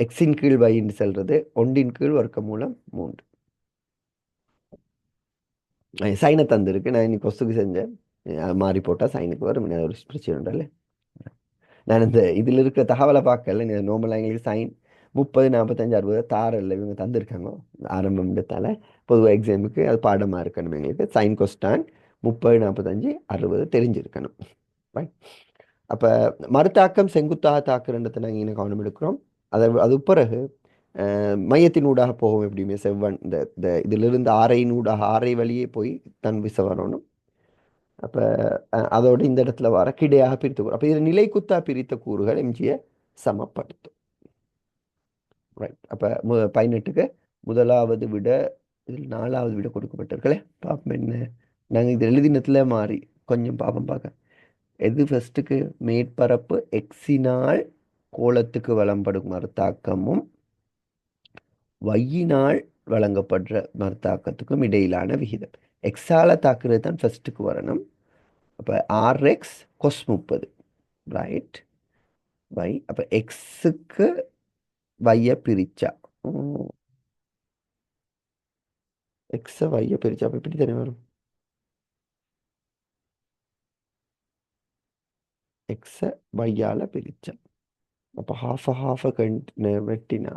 எக்ஸின் கீழ் வைன்னு சொல்றது 1/2 வர்க்கமூலம் 3. சைனை தந்திருக்கு. நான் இன்னைக்கு கொஸ்துக்கு செஞ்சேன். மாறி போட்டால் சைனுக்கு வரும். ஒரு பிரச்சனை உண்டல்ல. நான் இந்த இதில் இருக்கிற தகவலை பார்க்கல. நார்மலாக எங்களுக்கு சைன் 30, 45, 60 தாரில் இவங்க தந்திருக்காங்க ஆரம்பம் இடத்தால். பொதுவாக எக்ஸாமுக்கு அது பாடமாக இருக்கணும். எங்களுக்கு சைன் கொஸ்டான் 30, 45, 60 தெரிஞ்சிருக்கணும். ரைட். அப்போ மறுதாக்கம் செங்குத்தாக தாக்குறன்றதை நாங்கள் இங்கே கவனம் எடுக்கிறோம். அது பிறகு மையத்தினூடாக போகும். எப்படியுமே செவ்வன் இந்த இதிலிருந்து ஆரை வழியே போய் தன் விசை வரணும். அப்போ அதோடு இந்த இடத்துல வர கிடையாக பிரித்த கூறு. அப்போ இதில் நிலைக்குத்தா பிரித்த கூறுகள் எம்ஜியை சமப்படுத்தும். ரைட். அப்போ 18க்கு முதலாவது விட இதில் 4வது விட கொடுக்கப்பட்டிருக்கலே பாப்பம் என்ன. நாங்கள் இது எழுதினத்தில் மாறி கொஞ்சம் பாப்பம் பார்க்க. எது ஃபஸ்ட்டுக்கு மேற்பரப்பு எக்ஸினால் கோலத்துக்கு வழங்கப்படும் மறுதாக்கமும் வையினால் வழங்கப்படுற மறுதாக்கத்துக்கும் இடையிலான விகிதம். எக்ஸால தாக்குறது தான் ஃபஸ்ட்டுக்கு வரணும். அப்போ ஆர்எக்ஸ் கொஸ் 30. ரைட். வை. அப்போ எக்ஸுக்கு வையை பிரிச்சா எக்ஸை வையை பிரிச்சா அப்போ இப்படி தானே வரும். எக்ஸை வையால் பிரிச்சா அப்போ ஹாஃபை வெட்டினா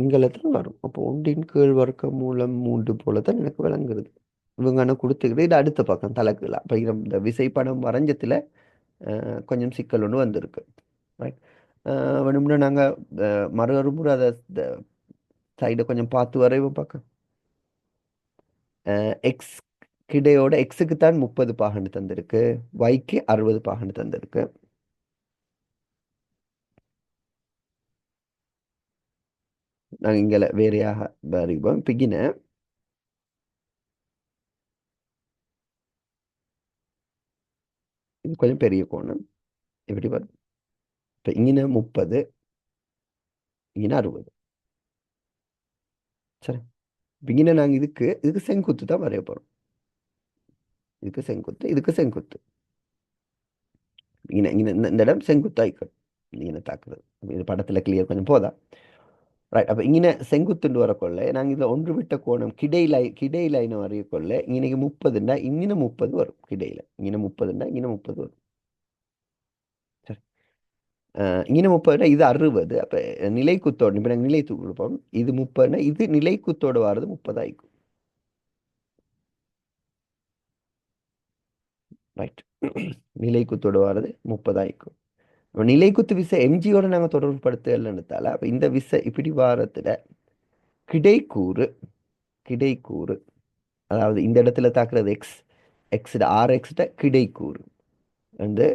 இங்கே தான் வரும். அப்போ 1/2 வர்க்கமூலம் 3 போல தான் எனக்கு விளங்குறது. இவங்க கொடுத்துக்கிட்டு இது அடுத்த பக்கம் தலைக்குல. அப்போ இந்த விசைப்படம் வரைஞ்சத்தில் கொஞ்சம் சிக்கல் ஒன்று வந்திருக்கு. ரைட். வேணும்னா நாங்கள் மறுமுறை அதை சைடை கொஞ்சம் பார்த்து வரைவோம் பார்க்க. எக்ஸ் கிடையோட எக்ஸுக்கு தான் 30 பாகன்னு தந்திருக்கு. ஒய்க்கு 60 பாகன்னு தந்திருக்கு. நாங்கள் இங்கே வேறையாக வரைவோம். பிகின இது கொஞ்சம் பெரிய கோணம் எப்படி வரும். இப்போ இங்கே 30, இங்கே 60. சரி. இங்கே நாங்கள் இதுக்கு செங்குத்து தான் வரைய போகிறோம். இதுக்கு செங்குத்து, இதுக்கு செங்குத்து. இங்கே இந்த இடம் செங்குத்தாய்க்கணும். இங்கே தாக்குறது இது படத்தில் கிளியர் கொஞ்சம் போதா. ரைட். அப்போ இங்கே செங்குத்துண்டு வரக்கொள்ள நாங்கள் இதில் ஒன்று விட்ட கோணம் கிடை லைனை வரையக்கொள்ள இங்கே 30ண்டா இங்கே 30 வரும். கிடையில இங்கே 30ண்டா இங்கே 30 வரும். சரி. இங்கே 30ண்டா இது 60. அப்போ நிலைக்குத்தோடு இப்போ நாங்கள் நிலைத்து கொடுப்போம். இது 30ண்டா இது நிலைக்குத்தோடு வர்றது 30 ஆயிக்கும். ரைட். நிலைக்குத்தோடு வர்றது 30 ஆயிக்கும். நிலைக்குத்து விசை எம்ஜியோட நாங்கள் தொடர்பு படுத்தலைன்னுத்தால அப்போ இந்த விசை இப்படி வாரத்தில் கிடைக்கூறு அதாவது இந்த இடத்துல தாக்குறது எக்ஸ் ஆர்எக்ஸ்ட கிடைக்கூறு வந்து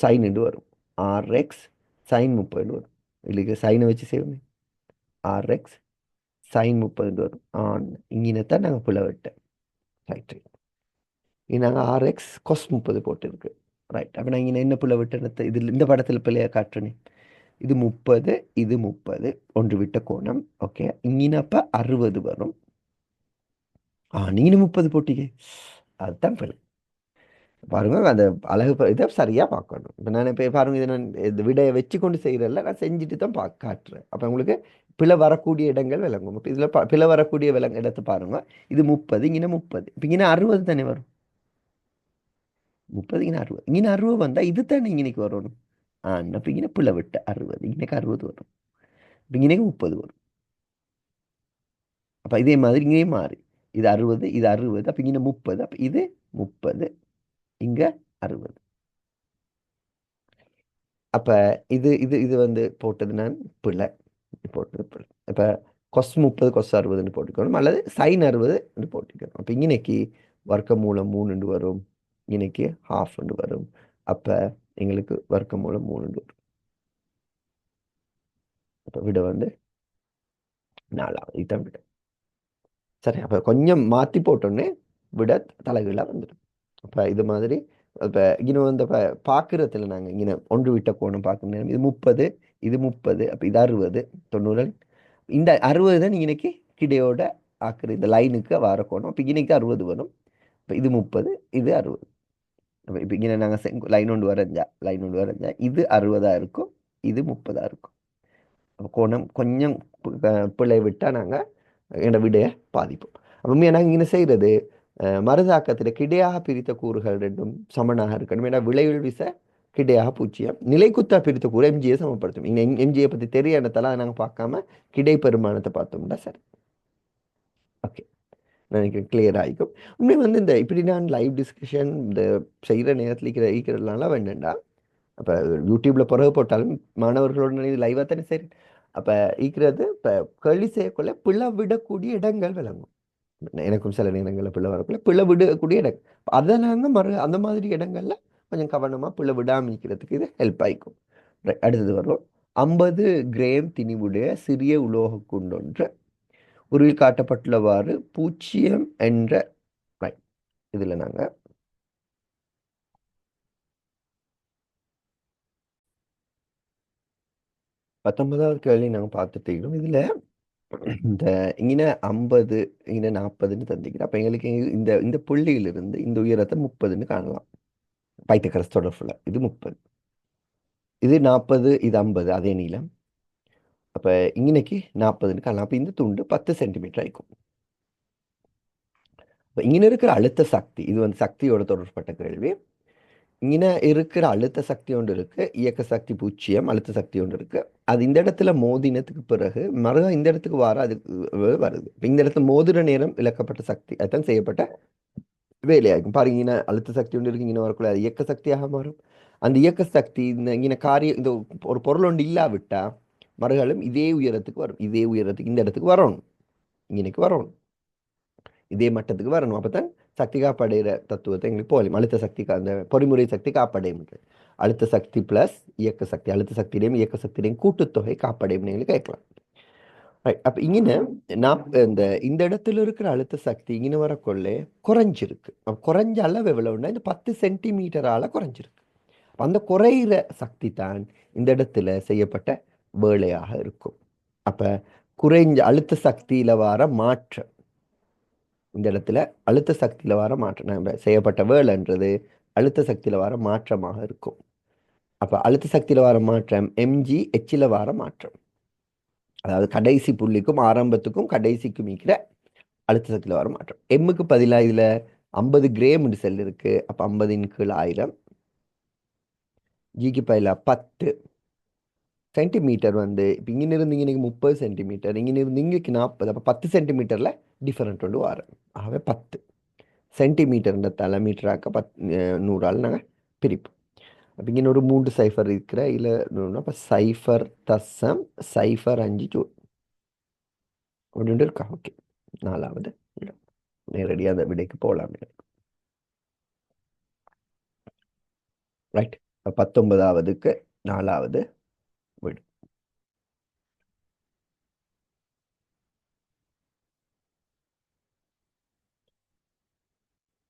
சைன் வரும். ஆர்எக்ஸ் சைன் 30 வரும். இதுக்கு சைனை வச்சு செய்வோமே. ஆர்எக்ஸ் சைன் 30 வரும். ஆன் இங்கேத்தான் நாங்கள் புள்ள விட்டேன். ரைட். இங்கே நாங்கள் ஆர்எக்ஸ் கொஸ் 30 போட்டுருக்கு. ரைட். அப்போ நான் இங்கே என்ன புள்ள விட்டேன்னு இதில் இந்த படத்தில் பிள்ளையா காட்டுறேனே. இது 30, இது 30 ஒன்று விட்ட கோணம். ஓகே. இங்கே அப்போ 60 வரும். நீங்களும் 30 போட்டீங்க. அதுதான் பிள்ளை பாருங்க. அந்த அழகு இதை சரியாக பார்க்கணும். இப்போ நான் இப்போ பாருங்க இதை நான் இந்த விடையை வச்சு கொண்டு செய்கிறதில்ல, நான் செஞ்சுட்டு தான் காட்டுறேன். அப்போ உங்களுக்கு பிழை வரக்கூடிய இடங்கள் விளங்கும். இப்போ இதில் பிழை வரக்கூடிய இடத்தை பாருங்க. இது 30, இங்கே 30. இப்போ இங்கே 60 தானே வரும். 30 இங்கே 60 இங்கே 60 வந்தால் இது தானே இங்கனைக்கு வரணும். அப்போ இங்கே பிள்ளை விட்டு 60 இங்கனைக்கு 60 வரும். இப்போ இங்கனைக்கு 30 வரும். அப்போ இதே மாதிரி இங்கேயே மாறி இது 60 இது 60 அப்போ இங்கே 30 அப்போ இது 30 இங்கே 60. அப்போ இது இது இது வந்து போட்டது நான் பிள்ளை போட்டது பிள்ளை. இப்போ கொஸ் 30 கொஸ் 60ன்னு போட்டுக்கணும் அல்லது சைன் 60 போட்டுக்கணும். அப்போ இங்கனைக்கு வர்க்கமூலம் 3 வரும், இன்னைக்கு ஹாஃப் வரும். அப்போ எங்களுக்கு வர்க்கமூலம் 3 வரும். அப்போ விட வந்து 4வது இதுதான் விட. சரி, அப்போ கொஞ்சம் மாற்றி போட்டோன்னே விட தலைகீழாக வந்துடும். அப்போ இது மாதிரி இப்போ இன்னும் வந்து இப்போ பார்க்குறதுல நாங்கள் இங்கே ஒன்று விட்ட கோணம் பார்க்கணும். இது 30 இது 30 அப்போ இது 60 90. இந்த 60 தான் இன்னைக்கு கிடையோட ஆக்குற இந்த லைனுக்கு வர கோணம். அப்போ இன்னைக்கு 60 வரும். இப்போ இது 30 இது 60. அப்போ இப்போ இங்கே நாங்கள் லைன் ஒன்று வரைஞ்சா இது 60 இருக்கும், இது 30 இருக்கும். அப்போ கோணம் கொஞ்சம் பிள்ளை விட்டால் நாங்கள் என்னோட விடையை பாதிப்போம். அப்போ நாங்கள் இங்கே செய்கிறது மருதாக்கத்தில் கிடையாக பிரித்த கூறுகள் ரெண்டும் சமனாக இருக்கணும். ஏன்னா விளைவில் விச கிடையாக 0, நிலைக்குத்தா பிரித்த கூறு எம்ஜியை சமப்படுத்தும். இங்கே எம்ஜியை பற்றி தெரியறதால நாங்கள் பார்க்காம கிடை பெருமானத்தை பார்த்தோம்னா சரி. ஓகே, நினைக்கிறேன் கிளியர் ஆகிக்கும். உண்மை வந்து இந்த இப்படி நான் லைவ் டிஸ்கஷன் இந்த செய்கிற நேரத்தில் ஈக்கிறதுலாம் வேண்டாம். அப்போ யூடியூப்பில் பிறகு போட்டாலும் மாணவர்களோட இது லைவாக தானே சரி. அப்போ ஈக்கிறது இப்போ கேள்வி செய்யக்குள்ள பிள்ளை விடக்கூடிய இடங்கள் விளங்கும். எனக்கும் சில நேரங்களில் பிள்ளை வரக்குள்ள பிள்ளை விடக்கூடிய இடங்கள் அதை நாங்கள் அந்த மாதிரி இடங்கள்ல கொஞ்சம் கவனமாக பிள்ளை விடாமல் இருக்கிறதுக்கு இது ஹெல்ப் ஆகிக்கும். அடுத்தது வரும் 50 கிராம் திணிவுடைய சிறிய உலோக குண்டொன்று உருவில் காட்டப்பட்டுள்ளவாறு 0 என்ற இதில் நாங்கள் 19வது கேள்வி நாங்கள் பார்த்துட்டு இருக்கிறோம். இதில் இந்த இங்கே 50 இங்கே 40ன்னு தந்திக்கிறோம். அப்போ எங்களுக்கு இந்த இந்த புள்ளியிலிருந்து இந்த உயரத்தை 30ன்னு காணலாம். பைத்தகரஸ் தொடர்புல இது 30, இது 40, இது 50 அதே நீளம். அப்போ இங்கனைக்கு 40ன்னு காணலாம். அப்போ இந்த துண்டு 10 சென்டிமீட்டர் ஆயிக்கும். இப்போ இங்கே இருக்கிற அழுத்த சக்தி இது வந்து சக்தியோட தொடர்பட்ட கேள்வி. இங்கே இருக்கிற அழுத்த சக்தி ஒன்று இருக்கு, இயக்க சக்தி 0, அழுத்த சக்தி ஒன்று இருக்கு. அது இந்த இடத்துல மோதினத்துக்கு பிறகு மறுக இந்த இடத்துக்கு வர அதுக்கு வருது. இந்த இடத்துல மோதிர நேரம் இழக்கப்பட்ட சக்தி அதுதான் செய்யப்பட்ட வேலையாகும். பாருங்க, இங்கே அழுத்த சக்தி ஒன்று இருக்கு, இங்கே வரக்குள்ள அது இயக்க சக்தியாக மாறும். அந்த இயக்க சக்தி இந்த இங்கே காரியம் இந்த ஒரு பொருள் ஒன்று இல்லாவிட்டா மறுகளும் இதே உயரத்துக்கு வரும், இதே உயரத்துக்கு இந்த இடத்துக்கு வரணும், இங்கனைக்கு வரணும், இதே மட்டத்துக்கு வரணும். அப்பதான் சக்தி காப்படைகிற தத்துவத்தை எங்களுக்கு போகலாம். அழுத்த சக்தி அந்த பொறிமுறை சக்தி காப்படையும். அழுத்த சக்தி பிளஸ் இயக்க சக்தி, அழுத்த சக்தியிலையும் இயக்க சக்தியிலையும் கூட்டுத்தொகை காப்படையும் எங்களுக்கு கேட்கலாம். ரைட். அப்போ இங்கே இந்த இடத்துல இருக்கிற அழுத்த சக்தி இங்கே வரக்குள்ளே குறைஞ்சிருக்கு. குறைஞ்ச அளவு எவ்வளவுன்னா இந்த 10 சென்டிமீட்டரால குறைஞ்சிருக்கு. அந்த குறைகிற சக்தி தான் இந்த இடத்துல செய்யப்பட்ட வேலையாக இருக்கும். அப்போ குறைஞ்ச அழுத்த சக்தியில் வர மாற்றம், இந்த இடத்துல அழுத்த சக்தியில் வர மாற்றம் செய்யப்பட்ட வேலைன்றது அழுத்த சக்தியில் வர மாற்றமாக இருக்கும். அப்போ அழுத்த சக்தியில் வர மாற்றம் எம்ஜி ஹெச்சில் வர மாற்றம், அதாவது கடைசி புள்ளிக்கும் ஆரம்பத்துக்கும் கடைசிக்கும் இருக்கிற அழுத்த சக்தியில் வர மாற்றம். எம்முக்கு பதிலாக இதில் 50 கிராம் செல் இருக்கு. அப்போ 50 கீழ் 1000, ஜிக்கு பதிலாக 10 சென்டிமீட்டர் வந்து இப்போ இங்கிருந்து இங்கே 30 சென்டிமீட்டர், இங்கிருந்து இங்கேக்கு 40, அப்போ 10 சென்டிமீட்டரில் டிஃபரெண்ட் ஒன்று வரும். ஆகவே 10 சென்டிமீட்டர்ன்றதால மீட்டராக்க 100ஆல் நாங்கள் பிரிப்போம். அப்போ இங்கே ஒரு 3 சைஃபர் இருக்கிற இல்லை அப்போ 0.05 ஜூல் அப்படின்னு இருக்கா. ஓகே, 4வது இடம். நேரடியாக அந்த விடைக்கு போகலாம். ரைட். 19வதுக்கு 4வது வீடு.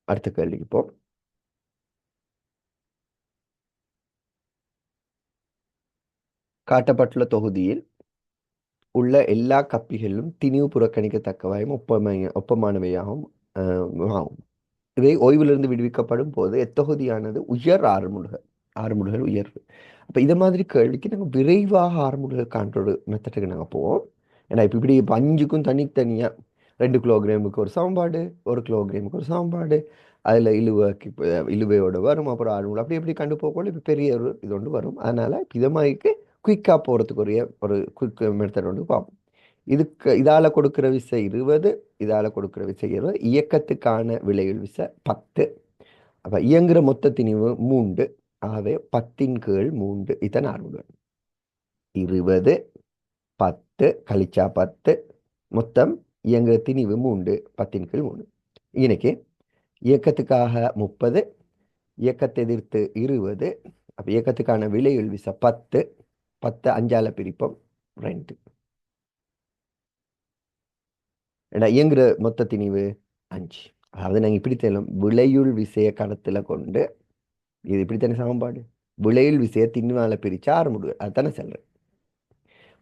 அடுத்த கேள்விக்கு போ. காட்டப்பட்டுள்ள தொகுதியில் உள்ள எல்லா கப்பிகளும் திணிவு புறக்கணிக்கத்தக்கவையும் ஒப்பமானவையாகவும் ஆகும். இவை ஓய்விலிருந்து விடுவிக்கப்படும் போது எத்தொகுதியானது உயர் ஆறுமுடுகள் உயர்வு. அப்போ இதை மாதிரி கேள்விக்கு நாங்கள் விரைவாக ஆறுமுடுகள் காண்ட்ரோல் மெத்தடுக்கு நாங்கள் போவோம். ஏன்னா இப்போ இப்படி 5க்கும் தனித்தனியாக 2 கிலோகிராமுக்கு ஒரு சமன்பாடு, 1 கிலோகிராமுக்கு ஒரு சமன்பாடு, அதில் இழுவையோடு வரும், அப்புறம் ஆடுமுள் அப்படி எப்படி கண்டு போகல இப்போ பெரிய ஒரு இது ஒன்று வரும். அதனால் இதை மாதிரிக்கு குயிக்காக போகிறதுக்குரிய ஒரு குயிக் மெத்தட் ஒன்று பார்ப்போம். இதால் கொடுக்குற விசை 20, இதால் கொடுக்குற விசை 20, இயக்கத்துக்கான விலையில் விசை 10. அப்போ இயங்குகிற மொத்த திணிவு 3. ஆகவே 10 ன் கீழ் 3 இதான் ஆர்வம். 20 10 கழிச்சா 10 மொத்தம் இயங்குகிற திணிவு 3, 10 ன் கீழ் 3. இன்னைக்கு இயக்கத்துக்காக 30, இயக்கத்தை எதிர்த்து 20. அப்போ இயக்கத்துக்கான விலையில் விசை 10. 10 5ஆல் பிரிப்போம் 2. ஏன்னா இயங்குகிற மொத்த திணிவு 5. அதாவது நாங்கள் இப்படி தெரியலாம், விளையுள் விசைய கணத்தில் கொண்டு இது இப்படித்தானே சமன்பாடு. விளையுள் விசைய திணிவால பிரித்து 6 முடிவு, அதுதானே சொல்கிறேன்.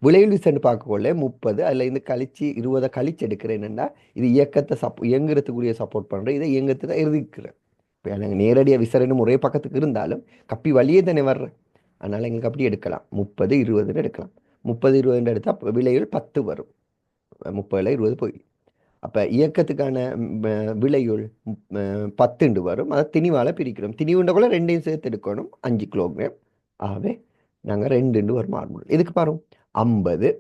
விளையுள் விசைன்னு பார்க்கக்கொள்ள 30, அதில் இருந்து கழிச்சு 20 கழிச்சு எடுக்கிறேன். என்னென்னா இது இயக்கத்தை இயங்குறதுக்குரிய சப்போர்ட் பண்ணுறேன், இதை இயங்கத்தை தான் எழுதிக்கிறேன். இப்போ நாங்கள் நேரடியாக விசைன்னு ஒரே பக்கத்துக்கு இருந்தாலும் கப்பி வழியே தானே வர்றேன். அதனால் எங்களுக்கு அப்படி எடுக்கலாம், 30 20ன்னு எடுக்கலாம். 30 20ன்னு எடுத்தால் விலையுள் 10 வரும். 30ல் 20 போய் அப்போ இயக்கத்துக்கான விலையுள் 10 வரும். அதை திணிவால் பிரிக்கிறோம். திணிவுன்ற கூட 2ஐயும் சேர்த்து எடுக்கணும், 5 கிலோகிராம். ஆகவே நாங்கள் 2 வரும் மாறுபடும். இதுக்கு பாருங்க 50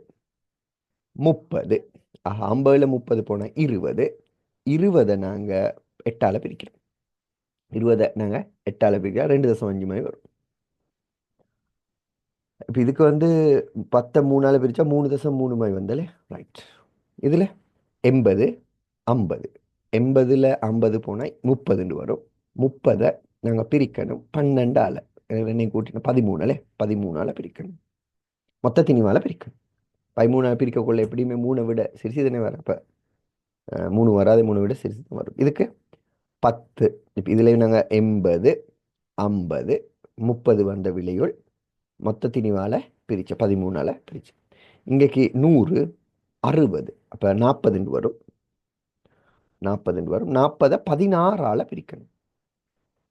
30. 50ல் 30 போனால் 20. 20 நாங்கள் 8ஆல் பிரிக்கிறோம். 20 நாங்கள் 8ஆல் பிரிக்கிறோம், 2.5 மாதிரி வரும். இப்போ இதுக்கு 10 3ஆல் பிரித்தா 3.3 மாதிரி வந்தாலே ரைட். இதில் 80 50. 80ல் 50 போனால் 30 வரும். 30 நாங்கள் பிரிக்கணும் 12ஆல். ரெண்டையும் கூட்டினா 13. 13ஆல் பிரிக்கணும், மொத்த திணிவால் பிரிக்கணும். 13ஆல் பிரிக்கக்குள்ள எப்படியுமே 3 விட சிறிது தானே வரும். அப்போ 3 வராது, 3 விட சிறிது தான் வரும். இதுக்கு 10. இப்போ இதில் நாங்கள் 80 50 30 வந்த விலையுள் மொத்த திணிவால் பிரித்து 13ஆல் பிரித்து. இங்கேக்கு 100 60. அப்போ 40 வரும். 40 வரும். 40 16ஆல் பிரிக்கணும்.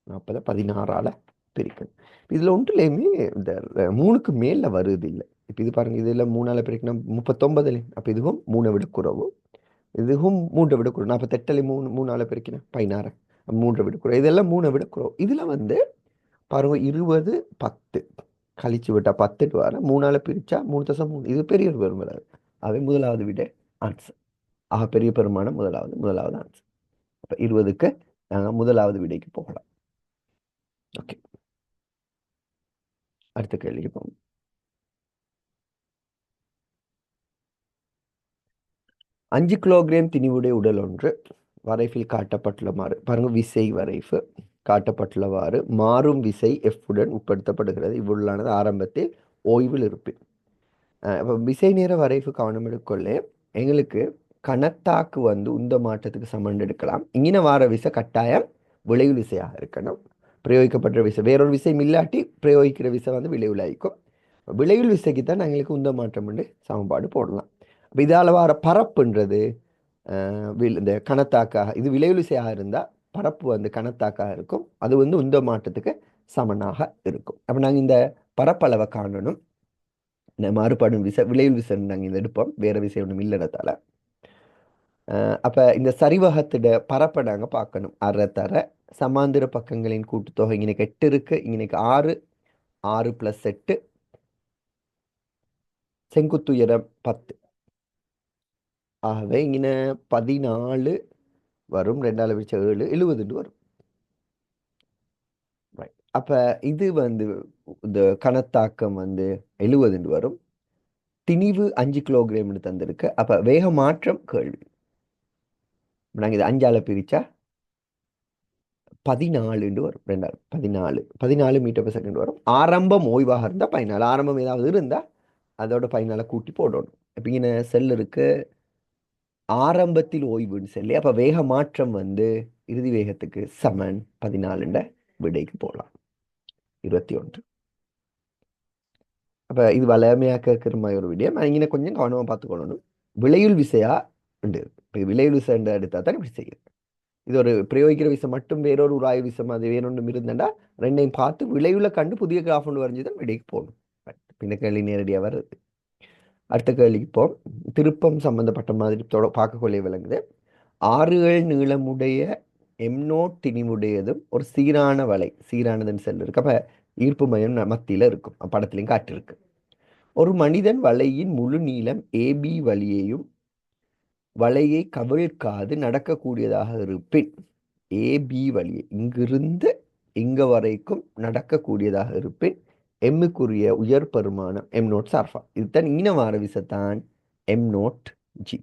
40 16ஆல் பிரிக்கணும். இதில் ஒன்றுலேயுமே இந்த 3க்கு மேலே வருது இல்லை. இப்போ இது பாருங்கள், இதில் 3ஆல் பிரிக்கணும் 39. அப்போ இதுவும் 3 விட குறவு, இதுவும் 3 விட குறவு. 48 3ஆல் பிரிக்கணும் 16, 3 விட குறவு. இதெல்லாம் 3 விட குறவு. இதில் பாருங்க 20 10 கழிச்சு விட்டால் 10 வர 3ஆல் பிரித்தா 3.3. இது பெரிய ஒரு பெரும் வராது. அவை முதலாவது விட ஆன்சர். பெரிய பெருமானம் முதலாவது ஆன்சர். அப்போ 20க்கு நாங்கள் முதலாவது விடைக்கு போகலாம். ஓகே, அடுத்த கேள்விக்கு போவோம். 5 கிலோகிராம் திணிவுடைய உடல் ஒன்று வரைஃபில் காட்டப்பட்டுள்ளவாறு பாருங்க, விசை வரைஃபு காட்டப்பட்டுள்ளவாறு மாறும் விசை F உடன் உட்படுத்தப்படுகிறது. இவ்வுள்ளானது ஆரம்பத்தில் ஓய்வில் இருப்பின். இப்போ விசை நேர வரைவு கவனம் எடுக்கொள்ளே எங்களுக்கு கணத்தாக்கு உந்த மாற்றத்துக்கு சமன் எடுக்கலாம். இங்கே வார விசை கட்டாயம் விளைவு விசையாக இருக்கணும். பிரயோகிக்கப்பட்ட விசை வேறொரு விசை இல்லாட்டி பிரயோகிக்கிற விசை விளைவில் ஆயிக்கும். விளைவில் விசைக்கு தான் எங்களுக்கு உந்த மாற்றம் சமன்பாடு போடலாம். அப்போ இதால் வார பரப்புன்றது இந்த கணத்தாக்காக, இது விளைவு விசையாக இருந்தால் பரப்பு கணத்தாக்காக இருக்கும். அது உந்த மாற்றத்துக்கு சமனாக இருக்கும். அப்போ நாங்கள் இந்த பரப்பளவை காணணும். மாறுபாடும் விளைவு விசை நாங்கள் இந்த எடுப்போம், வேற விசை ஒன்றும் இல்லைனதால. அப்போ இந்த சரிவகத்திட பரப்பை நாங்கள் பார்க்கணும். அரை தர சமாந்திர பக்கங்களின் கூட்டுத்தொகை இங்கே 8 இருக்கு, இங்கே 6 6 + 8 செங்குத்துயரம் 10. ஆகவே இங்கே 14 வரும், 2ஆல் பிரிச்சா 7 70 வரும். ரைட். அப்போ இது இந்த கணத்தாக்கம் 70 வரும். திணிவு 5 கிலோகிராம்னு தந்திருக்கு. அப்போ வேக மாற்றம் கேள்வி. நாங்கள் இது 5ஆல் பிரித்தா 14 வரும். 14 மீட்டர்/செகண்ட் வரும். ஆரம்பம் ஓய்வாக இருந்தால் 14, ஆரம்பம் ஏதாவது இருந்தால் அதோட 14 கூட்டி போடணும். இப்போ இங்கே செல் இருக்கு, ஆரம்பத்தில் ஓய்வுன்னு சொல்லி. அப்போ வேக மாற்றம் இறுதி வேகத்துக்கு சமன் 14 விடைக்கு போகலாம். 21. அப்போ இது வளமையாக கேட்குற மாதிரி ஒரு விடயம். இங்கே கொஞ்சம் கவனமாக பார்த்துக்கொள்ளணும். விளையுள் விசையா உண்டு. இப்போ விளையுள் விசை எடுத்தால் தான் இப்படி செய்யும். இது ஒரு பிரயோகிக்கிற விசை மட்டும் வேறொரு உராய்வு விசை அது வேறொன்றும் இருந்தேன்டா ரெண்டையும் பார்த்து விளைவுல கண்டு புதிய கிராஃப் ஒன்று வரைஞ்சி தான் விடைக்கு போகணும். இந்த கேள்வி நேரடியாக வருது. அடுத்த கேள்விக்கு இப்போ திருப்பம் சம்பந்தப்பட்ட மாதிரி பார்க்கக்கொள்ளே விளங்குது. 6 நீளமுடைய எம்நோட் திணிவுடையதும் ஒரு சீரான வலை, சீரானதுன்னு செல் இருக்கு. அப்ப ஈர்ப்பு மையம் மத்தியில இருக்கும். படத்திலையும் காட்டிருக்கு. ஒரு மனிதன் வலையின் முழு நீளம் ஏபி வழியையும் வலையை கவிழ்க்காது நடக்கக்கூடியதாக இருப்பின், ஏபி வழியை இங்கிருந்து இங்க வரைக்கும் நடக்கக்கூடியதாக இருப்பின், எம்முக்குரிய உயர் பெருமானம் எம் நோட் சார்பா. இதுதான் ஈனவார விசைத்தான் எம் நோட் ஜி.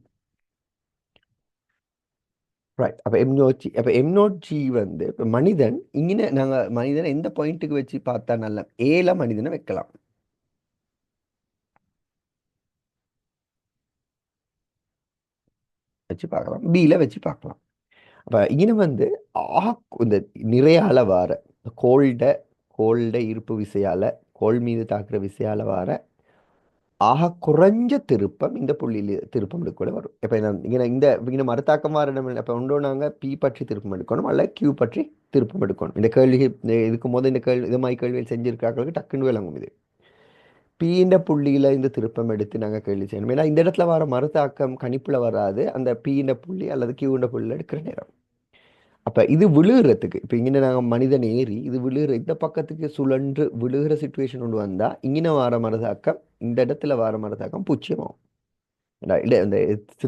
ரைட். அப்போ எம் நோட் ஜி, அப்போ எம் நோட் ஜி வந்து இப்போ மனிதன் இங்கே நாங்கள் மனிதனை எந்த பாயிண்ட்டுக்கு வச்சு பார்த்தா நல்ல ஏல மனிதனை வைக்கலாம். வச்சு பார்க்கலாம், பியில் வச்சு பார்க்கலாம். அப்போ இங்கே வந்து இந்த நிறைய அளவார கோல்ட இருப்பு விசையால், கோல் மீது தாக்குற விசையால் வர குறைஞ்ச திருப்பம் இந்த புள்ளியில் திருப்பம் எடுக்கக்கூட வரும். இப்போ இங்கே இங்கே மறுத்தாக்கம் மாறிடம். இப்போ உண்டோ நாங்கள் பி பற்றி திருப்பம் எடுக்கணும், அல்ல கியூ பற்றி திருப்பம் எடுக்கணும். இந்த கேள்வி இதுக்கு போது இந்த கேள்வி இது மாதிரி கேள்விகள் செஞ்சிருக்காங்களுக்கு டக்குன்னு விளங்கும். இது பீண்ட புள்ளியில் இந்த திருப்பம் எடுத்து நாங்கள் கேள்வி செய்யணும். ஏன்னா இந்த இடத்துல வர மறுத்தாக்கம் கணிப்பில் வராது, அந்த பீண்ட புள்ளி அல்லது கியூண்ட புள்ளியில் எடுக்கிற நேரம். அப்போ இது விழுகிறதுக்கு, இப்போ இங்கே நாங்கள் மனிதன் ஏறி இது விழுகிற இந்த பக்கத்துக்கு சுழன்று விழுகிற சுச்சுவேஷன் கொண்டு வந்தால் இங்கே வர மரதாக்கம் இந்த இடத்துல வர மரதாக்கம் பூச்சியமாகும். இல்லை இந்த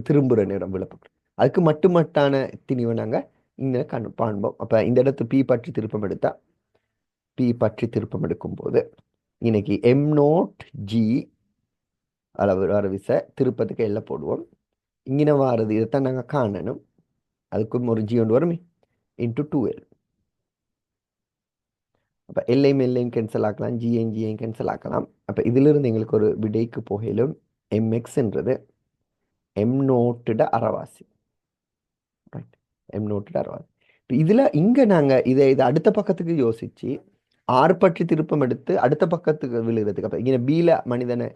திரும்புகிற நேரம் விழப்படும். அதுக்கு மட்டுமட்டான திணிவை நாங்கள் இங்கே காண்போம். அப்போ இந்த இடத்து பி பற்றி திருப்பம் எடுத்தால், பி பற்றி திருப்பம் எடுக்கும்போது இன்னைக்கு எம் நோட் ஜி அளவு வர விசை திருப்பத்துக்கு எல்லாம் போடுவோம். இங்கே வாரது இதைத்தான் நாங்கள் காணணும். அதுக்கும் ஒரு ஜி ஒன்று வருமே, இன்ட்டு 2L. அப்போ எல்லையும் எல்லையும் கேன்சல் ஆக்கலாம், ஜிஐயும் கேன்சல் ஆக்கலாம். அப்போ இதிலிருந்து எங்களுக்கு ஒரு விடைக்கு போகையிலும் எம்எக்ஸ்ன்றது எம் நோட்டுட அறவாசி. ரைட், எம் நோட்டுட அறவாசி. இப்போ இதில் இங்கே நாங்கள் இதை அடுத்த பக்கத்துக்கு யோசித்து ஆறு பற்றி திருப்பம் எடுத்து அடுத்த பக்கத்துக்கு விழுகிறதுக்கு, அப்போ இங்கே பியில் மனிதனை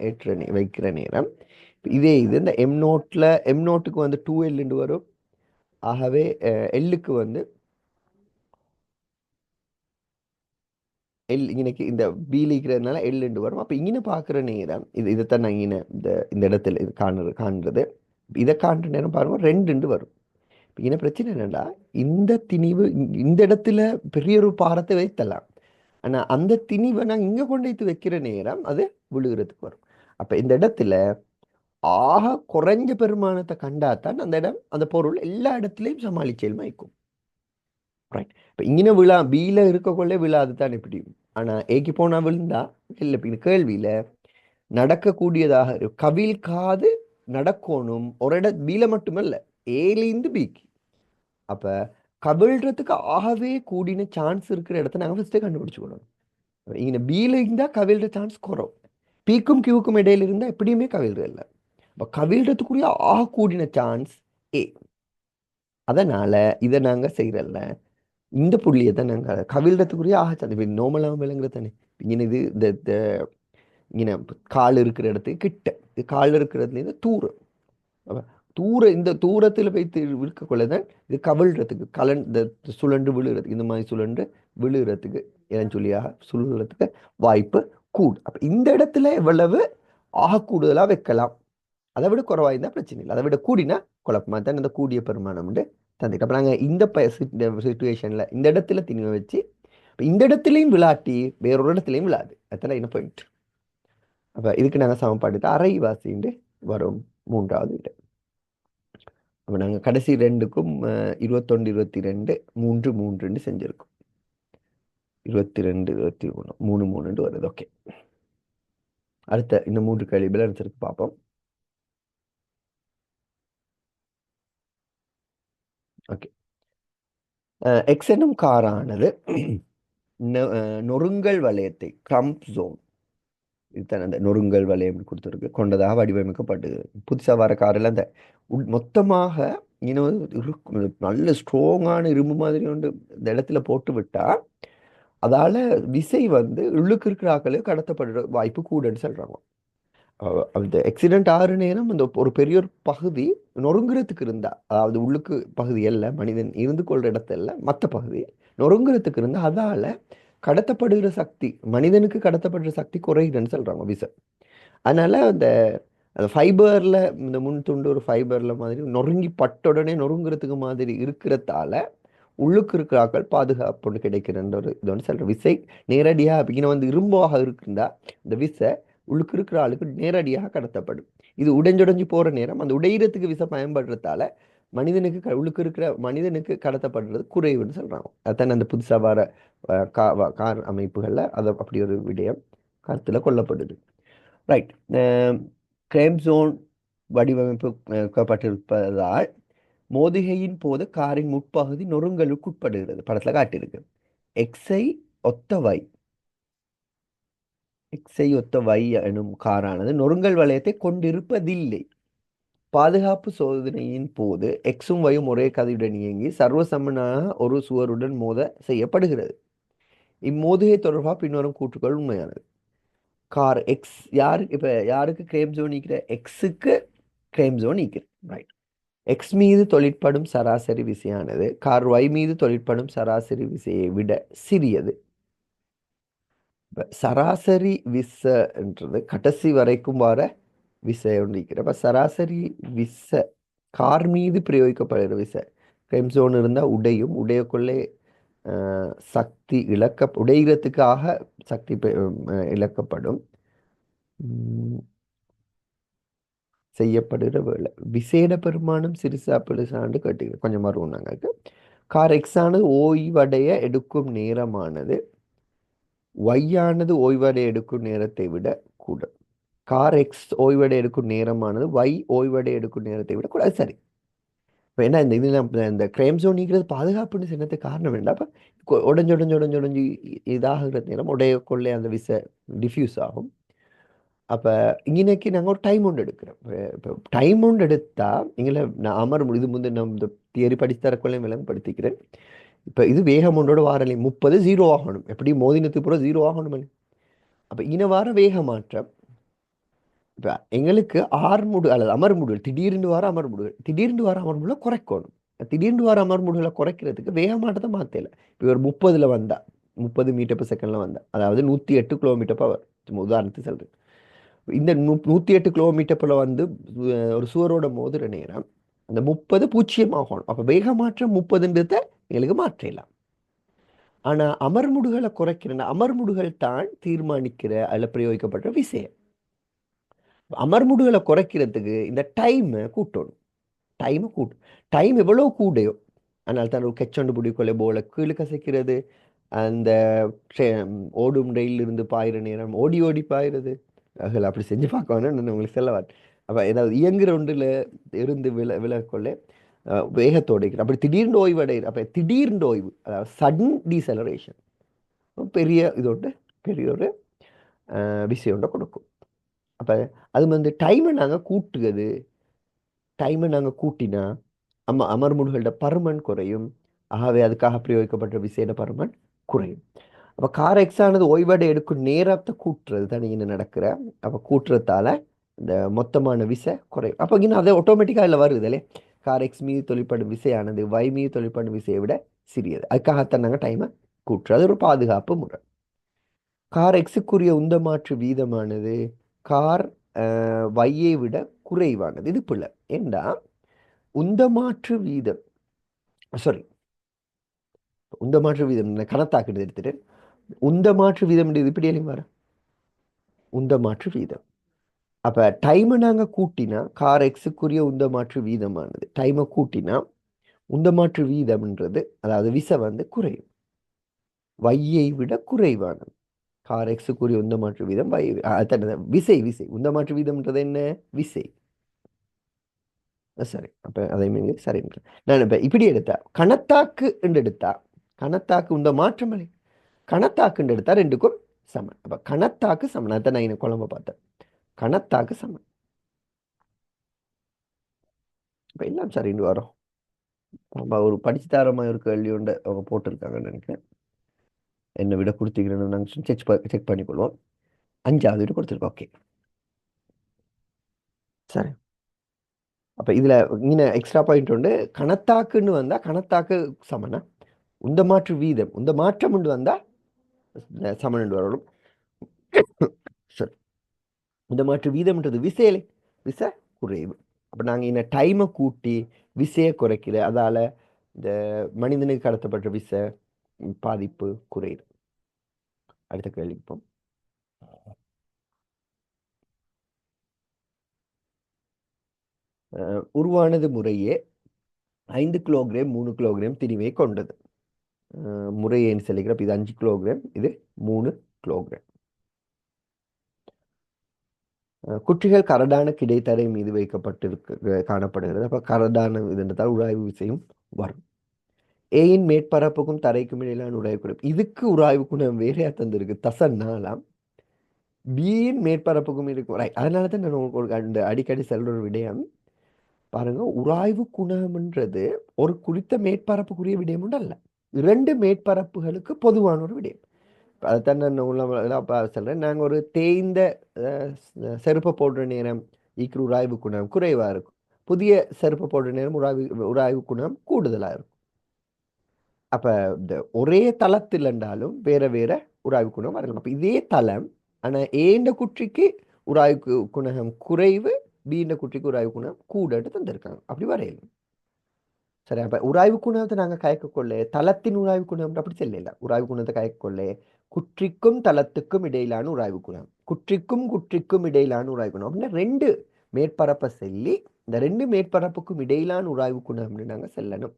வைக்கிற நேரம் இதே இது இந்த எம் நோட்டுக்கு வந்து 2L வரும். ஆகவே எல்லுக்கு வந்து இன்னைக்கு இந்த பியில் இருக்கிறதுனால எல் வரும். அப்போ இங்கே பார்க்குற நேரம் இதைத்தான் நான் இங்கே இந்த இடத்துல இது காண்றது. இதை காண்ற நேரம் பாருங்க 2 வரும். இங்கே பிரச்சனை என்னன்னா, இந்த திணிவு இந்த இடத்துல பெரிய ஒரு பாரத்தை வைத்தலாம். ஆனால் அந்த திணிவை நாங்கள் இங்கே கொண்டு வைத்து வைக்கிற நேரம் அது விழுகிறதுக்கு வரும். அப்போ இந்த இடத்துல குறைஞ்ச பெருமானத்தை கண்டாதான் அந்த இடம் அந்த பொருள் எல்லா இடத்துலையும் சமாளிச்சேல்மா இருக்கும். ரைட். இப்போ இங்கே பியில் இருக்கக்குள்ளே விழாது தான் எப்படி. ஆனால் ஏக்கு போனால் விழுந்தா இல்லை. இப்போ இந்த கேள்வியில் நடக்கக்கூடியதாக கவிழ்காது நடக்கணும் ஒரு பியில் மட்டுமல்ல, ஏலேந்து பிக்கு. அப்போ கவிழ்றதுக்கு ஆகவே கூடின சான்ஸ் இருக்கிற இடத்த நாங்கள் ஃபஸ்ட்டே கண்டுபிடிச்சுக்கணும். இங்கே பியில் இருந்தால் கவிழ்ற சான்ஸ் குறவு. பீக்கும் கியூக்கும் இடையில இருந்தால் எப்படியுமே கவிழ்றது இல்லை. அப்போ கவிழ்றதுக்குரிய கூடின சான்ஸ் ஏ. அதனால் இதை நாங்கள் செய்கிறல்ல, இந்த புள்ளியை தான் நாங்கள் கவிழ்றதுக்குரிய சான்ஸ். இப்போ நோமலாக விளங்குறது தானே. இங்கே இது இந்த இங்கே கால் இருக்கிற இடத்துக்கு கிட்ட, இது கால் இருக்கிறதுலேருந்து தூரம். இந்த தூரத்தில் வைத்து இருக்கக்குள்ள தான் இது கவிழ்றதுக்கு இந்த சுழன்று விழுகிறதுக்கு, இந்த மாதிரி சுழன்று விழுகிறதுக்கு இளஞ்சொல்லியாக சுழறதுக்கு வாய்ப்பு கூடு. அப்போ இந்த இடத்துல எவ்வளவு கூடுதலாக வைக்கலாம், அதை விட குறைவாக இருந்தால் பிரச்சனை இல்லை. அதை விட கூடினா குழப்பமாக தான் இந்த கூடிய பெருமானம் தந்துட்டு. அப்போ நாங்கள் இந்த சிச்சுவேஷனில் இந்த இடத்துல திணிவை வச்சு இந்த இடத்துலையும் விளாட்டி வேறொரு இடத்துலையும் விழாது. அதெல்லாம் என்ன பாயிண்ட். அப்போ இதுக்கு நாங்கள் சமன்பாடு அரைவாசின்னு வரும் 3வது விட. அப்போ நாங்கள் கடைசி 2க்கும் 21, 22, 3, 3 செஞ்சுருக்கோம். 22, 23, 3, 3 வருது. ஓகே, அடுத்த இன்னும் 3 கேள்விகள் ஆன்சருக்கு பார்ப்போம். ஓகே, எக்ஸ் எனும் காரானது நொறுங்கல் வளையத்தை கிரம்ப் ஜோன், இதுதான் அந்த நொறுங்கல் வளையம் கொடுத்துருக்கு, கொண்டதாக வடிவமைக்கப்பட்டது. புதுசாக வர காரில் அந்த மொத்தமாக இன்னும் நல்ல ஸ்ட்ராங்கான இரும்பு மாதிரி ஒன்று இந்த இடத்துல போட்டு விட்டால் அதால் விசை வந்து உள்ளுக்கு இருக்கிற ஆக்களே கடத்தப்படுற வாய்ப்பு கூடன்னு சொல்கிறாங்க. அந்த ஆக்சிடென்ட் ஆறு நேரம் அந்த ஒரு பெரிய ஒரு பகுதி நொறுங்குறதுக்கு இருந்தால், அதாவது உள்ளுக்கு பகுதி அல்ல, மனிதன் இருந்து கொள்கிற இடத்துல மற்ற பகுதி நொறுங்குறதுக்கு இருந்தால் அதால் கடத்தப்படுகிற சக்தி, மனிதனுக்கு கடத்தப்படுற சக்தி குறையுதுன்னு சொல்கிறாங்க விசை. அதனால் அந்த ஃபைபரில் இந்த முன் துண்டு ஒரு ஃபைபரில் மாதிரி நொறுங்கி பட்ட உடனே நொறுங்குறதுக்கு மாதிரி இருக்கிறதால உள்ளுக்கு இருக்கிற ஆக்கள் பாதுகாப்பு கிடைக்கிறன்ற ஒரு இது வந்து சொல்கிறேன். விசை நேரடியாக இங்கே வந்து இரும்பாக இருக்குண்டா இந்த விசை உள்ளுக்கு இருக்கிற ஆளுக்கு நேரடியாக கடத்தப்படும். இது உடைஞ்சுடைஞ்சு போகிற நேரம் அந்த உடையிறதுக்கு விசை பயன்படுறதால மனிதனுக்கு உள்ளுக்கு இருக்கிற மனிதனுக்கு கடத்தப்படுறது குறைவுன்னு சொல்கிறாங்க. அதுதானே அந்த புதுசாக வர கார் அமைப்புகளில் அது அப்படி ஒரு விடயம் கருத்தில் கொள்ளப்படுது. ரைட். கிரேம் ஜோன் வடிவமைக்கப்பட்டிருப்பதால் மோதிகையின் போது காரின் முற்பகுதி நொறுங்கலுக்கு உட்படுகிறது. படத்தில் காட்டியிருக்கு. எக்ஸை ஒத்த வை எக்ஸை ஒத்த வை எனும் காரானது நொறுங்கல் வளையத்தை கொண்டிருப்பதில்லை. பாதுகாப்பு சோதனையின் போது எக்ஸும் வையும் ஒரே கதையுடன் இயங்கி சர்வசமனாக ஒரு சுவருடன் மோத செய்யப்படுகிறது. இம்மோதுகை தொடர்பாக பின்வரும் கூற்றுக்கள் உண்மையானது. கார் எக்ஸ் யாருக்கு கிரேம் ஜோன் நீக்கிற? எக்ஸுக்கு கிரேம் ஜோன் நீக்கிற. ரைட். எக்ஸ் மீது தொழிற்படும் சராசரி விசையானது கார் ஒய் மீது தொழிற்படும் சராசரி விசையை விட சிறியது. சராசரி விசைன்றது கடைசி வரைக்கும் வர விசை ஒன்றிருக்கிற. அப்போ சராசரி விசை கார் மீது பிரயோகிக்கப்படுகிற விசை கிரேம் ஜோன் இருந்தால் உடையக்குள்ளே சக்தி உடைகிறதுக்காக சக்தி இழக்கப்படும் செய்யப்படுகிற வேலை. விசேட பெருமானம் சிறுசா பெருசாண்டு கேட்டுக்கிறேன். கொஞ்சம் மறுவோம் நாங்களுக்கு. கார் எக்ஸ் ஆனது ஓய்வடைய எடுக்கும் நேரமானது ஒய்யானது ஓய்வடைய எடுக்கும் நேரத்தை விட கூட. கார் எக்ஸ் ஓய்வடைய எடுக்கும் நேரமானது ஒய் ஓய்வடைய எடுக்கும் நேரத்தை விட கூட. அது சரி. இப்போ என்ன இந்த இதில் இந்த கிரைம் ஜோன் நீக்கிறது பாதுகாப்புன்னு சொன்னதுக்கு காரணம் வேண்டாம். அப்போ உடஞ்சு இதாகிற நேரம் உடைய கொள்ளை அந்த விசை டிஃப்யூஸ் ஆகும். அப்போ இன்னைக்கு நாங்கள் ஒரு டைம் ஒன்று எடுக்கிறோம். இப்போ டைம் ஒன்று எடுத்தால் எங்களை நான் அமர இது முந்தைய நம்ம இந்த தியரி படித்து தரக்குள்ளே விளங்கப்படுத்திக்கிறேன். இப்போ இது வேகம் ஒன்றோட வாரலை 30 0 ஆகணும். எப்படி மோதினத்துக்கு பூரா 0 ஆகணும். அப்போ இன வார வேக மாற்றம் இப்போ எங்களுக்கு ஆர்முடு அல்லது அமர்முடுகள் திடீர்னு வர அமர்முடுகளை குறைக்கணும். திடீர்னு வர அமர்முடுகளை குறைக்கிறதுக்கு வேக மாற்றத்தை மாற்றல. இப்போ ஒரு 30ல் வந்தா 30 மீட்டர்/செகண்ட்ல வந்தா அதாவது 108 km/h. உதாரணத்துக்கு சொல்றேன். இந்த 108 km/h வந்து ஒரு சுவரோட மோதுற நேரம் அந்த 30 0 ஆகணும். அப்போ வேக மாற்றம் 30ன்றத எங்களுக்கு மாற்றலாம். ஆனா அமர்முடுகளை குறைக்கிற அமர்முடுகள் தான் தீர்மானிக்கிற அதில் பிரயோகிக்கப்பட்ட விஷயம். அமர்முடுகளை குறைக்கிறதுக்கு இந்த டைமை கூட்டணும். டைம் எவ்வளோ கூடையோ அதனால தான் ஒரு கெச்சொண்டு பிடிக்கொள்ள போல கீழே கசைக்கிறது. அந்த ஓடும் ரயில் இருந்து பாயிற நேரம் ஓடி ஓடி பாயிறது. அதில் அப்படி செஞ்சு பார்க்கணும் உங்களுக்கு செல்லவார். அப்போ ஏதாவது இயங்குற ஒன்றில் இருந்து விலகொள்ள வேகத்தோடு அப்படி திடீர்னு ஓய்வு அடையுது. அப்போ திடீர்னு ஓய்வு அதாவது சடன் டீசலரேஷன் பெரிய இதோட பெரிய ஒரு விஷயம் கொடுக்கும். அப்போ அது வந்து டைமை நாங்கள் கூட்டினா அமர்முடுகளோட பருமன் குறையும். ஆகவே அதுக்காக பிரயோகிக்கப்பட்ட விசேட பருமன் குறையும். அப்போ கார் எக்ஸ் ஆனது ஓய்வடை எடுக்கும் நேரத்தை கூட்டுறது தான் இங்கே நடக்கிற. அப்போ கூட்டுறதால இந்த மொத்தமான விசை குறையும். அப்போ இங்கே அதை ஆட்டோமேட்டிக்காக இல்லை வருது இல்லையே. கார் எக்ஸ் மீது தொழிற்படும் விசையானது ஒய் மீது தொழிற்படும் விசையை விட சிறியது. அதுக்காகத்தான் நாங்கள் டைமை கூட்டுறது ஒரு பாதுகாப்பு முறை. கார் எக்ஸுக்குரிய உந்தமாற்று வீதமானது கார் வையை விட குறைவானது. இது பிள்ளை ஏண்டா உந்தமாற்று வீதம் உந்தமாற்று வீதம் கணத்தாக்குறது எடுத்துட்டு உந்தமாற்று வீதம் இப்படி எல்லாம் வர உந்தமாற்று வீதம். அப்போ டைமை நாங்கள் கூட்டினா கார் எக்ஸுக்குரிய உந்தமாற்று வீதமானது டைமை கூட்டினா உந்தமாற்று வீதம்ன்றது அதாவது விசை வந்து குறையும். வையை விட குறைவானது. கார் எக்ஸுக்குரிய உந்தமாற்று வீதம் விசை உந்தமாற்று வீதம்ன்றது என்ன? விசை. சரி. அப்போ அதை சரி. நான் இப்போ இப்படி எடுத்தா கணத்தாக்கு உந்த மாற்றமலை கணத்தாக்குன்னு எடுத்தா ரெண்டுக்கும் சமன். அப்போ கணத்தாக்கு சமன். அதான் நான் குழம்பு பார்த்தேன். கணத்தாக்கு சமன். இப்போ எல்லாம் சரின்னு வரும். நம்ம ஒரு படிச்சு தரமாக ஒரு கேள்வி உண்டு அவங்க போட்டிருக்காங்கன்னு நினைக்கிறேன். என்னை விட கொடுத்தீங்கன்னு நாங்கள் செக் பண்ணிக்கொள்வோம். 5வது விட கொடுத்துருக்கோம். ஓகே சரி. அப்போ இதில் இங்கே எக்ஸ்ட்ரா பாயிண்ட் உண்டு. கணத்தாக்குன்னு வந்தால் கணத்தாக்கு சமனா உந்த மாற்று வீதம் உந்த மாற்றம் உண்டு வந்தால் சமன் வரணும். சரி. இந்த மாற்று வீதம்ன்றது விசை குறைவு. அப்போ நாங்கள் இந்த டைமை கூட்டி விசையை குறைக்கிற அதால் இந்த மனிதனுக்கு கடத்தப்பட்ட விச பாதிப்பு குறையுது. அடுத்த கேள்வி இப்போ. உருவானது முறையே 5 கிலோகிராம் 3 கிலோகிராம் திணிவை கொண்டது. முறையேன்னு சொல்லிக்கிறப்ப இது 5 கிலோகிராம், இது 3 கிலோகிராம். குற்றிகள் கரடான கிடைத்தரை மீது வைக்கப்பட்டிருக்கு காணப்படுகிறது. அப்ப கரடான இதுன்றதால் உராய்வு விசையும் வரும். ஏயின் மேற்பரப்புக்கும் தரைக்கும் இடையிலான உராய்வு குணம், இதுக்கு உராய்வு குணம் வேறையா தந்திருக்கு. தசன்னாலாம் பியின் மேற்பரப்புக்கும் இருக்கும். ரைட், அதனால தான் நான் உங்களுக்கு அந்த அடிக்கடி செல்ற ஒரு விடயம் பாருங்க. உராய்வு குணம்ன்றது ஒரு குறித்த மேற்பரப்புக்குரிய விடயம் உண்டு அல்ல, இரண்டு மேற்பரப்புகளுக்கு பொதுவான ஒரு விடயம். அதைத்தான் நான் சொல்றேன். நாங்கள் ஒரு தேய்ந்த செருப்பை போடுற நேரம் ஈக்குற உராய்வு குணம் குறைவா இருக்கும். புதிய செருப்பை போடுற நேரம் உராய்வு குணம் கூடுதலா இருக்கும். அப்ப இந்த ஒரே தளத்தில் இருந்தாலும் வேற வேற உராய்வு குணம் வரலாம். அப்ப இதே தளம், ஆனா ஏண்ட குற்றிக்கு உராய்வு குணகம் குறைவு, பீண்ட குற்றிக்கு உராய்வு குணம் கூடட்டு தந்திருக்காங்க. அப்படி வரையலாம். சரி, அப்ப உராய்வு குணத்தை நாங்க கயக்க கொள்ள தளத்தின் உராய்வு குணம் அப்படி சொல்லல. உராய்வு குணத்தை கயக்க கொள்ள குற்றிக்கும் தளத்துக்கும் இடையிலான உராய்வு குணம், குற்றிக்கும் இடையிலான உராய்வு குணம் அப்படின்னா ரெண்டு மேற்பரப்பை சொல்லி இந்த ரெண்டு மேற்பரப்புக்கும் இடையிலான உராய்வு குணம்னு நாங்க செல்லணும்.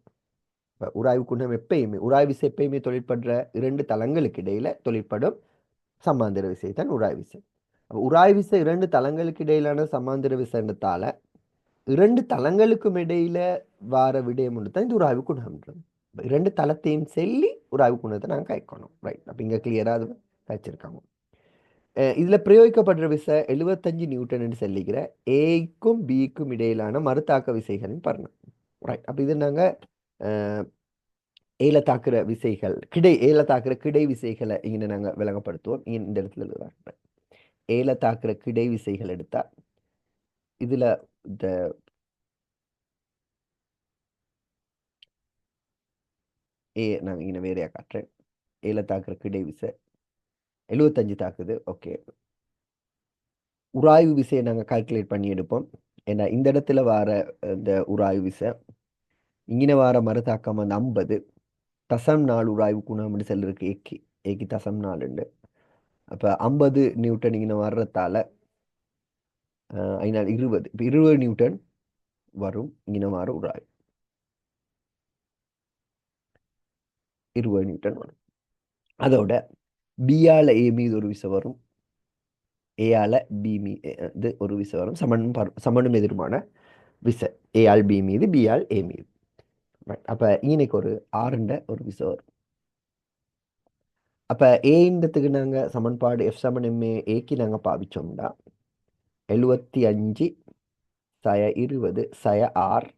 உராய்வு குணம் எப்பயுமே உராய்வு விசை எப்பயுமே தொழிற்படுற இரண்டு தளங்களுக்கு இடையில தொழிற்படும் சமாந்திர விசை தான் உராய்வு விசை. உராய்வு விசை இரண்டு தளங்களுக்கு இடையிலான சமாந்திர விசைன்றதால இரண்டு தளங்களுக்கும் இடையில வார விடயம் தான் இந்த உராய்வு குணம்ன்றது. இரண்டு தளத்தையும் சொல்லி உராய்வு குணத்தை நாங்கள் கைக்கணும். ரைட், அப்ப இங்க கிளியரா அது கைச்சிருக்காங்க. இதுல பிரயோகிக்கப்படுற விசை 75 நியூட்டன் என்று சொல்லிக்கிற ஏக்கும் பிக்கும் இடையிலான மறுதாக்க விசைகள் பாருங்க. ரைட், அப்ப இது நாங்க ஏல தாக்குற விசைகள் ஏல தாக்குற கிடை விசைகளை இங்க நாங்க விளங்கப்படுத்துவோம். இந்த இடத்துல ஏல தாக்குற கிடை விசைகள் எடுத்தா இதுல இந்த நான் இங்க வேறையா காட்டுறேன். ஏல தாக்குற கிடை விசை 75 தாக்குது. ஓகே, உராய்வு விசையை நாங்க கால்குலேட் பண்ணி எடுப்போம். ஏன்னா இந்த இடத்துல வர இந்த உராய்வு விசை இங்கே வர மறுதாக்கம் வந்து 50 தசம் 4 உராய்வு குணம்னு சொல்லிருக்கு. ஏக்கி தசம் 4. அப்ப 50 நியூட்டன் இங்கே வர்றதால 20 இப்போ 20 நியூட்டன் வரும். இங்கே வர உராய்வு 20 நியூட்டன் வரும். அதோட பியால ஏ மீது ஒரு விசை வரும், ஏயால பி மீது ஒரு விசை வரும். சமனும் எதிர்மான விசை ஏஆல் பி மீது பிஆல் ஏ மீது. அப்ப ஈனைக்கு ஒரு ஆறுண்ட ஒரு விசை வரும். அப்ப ஏன்றதுக்கு நாங்க சமன்பாடு எஃப் சமன் எம்ஏ ஏக்கு நாங்க பாவிச்சோம்னா 75 சய 20 சய ஆர்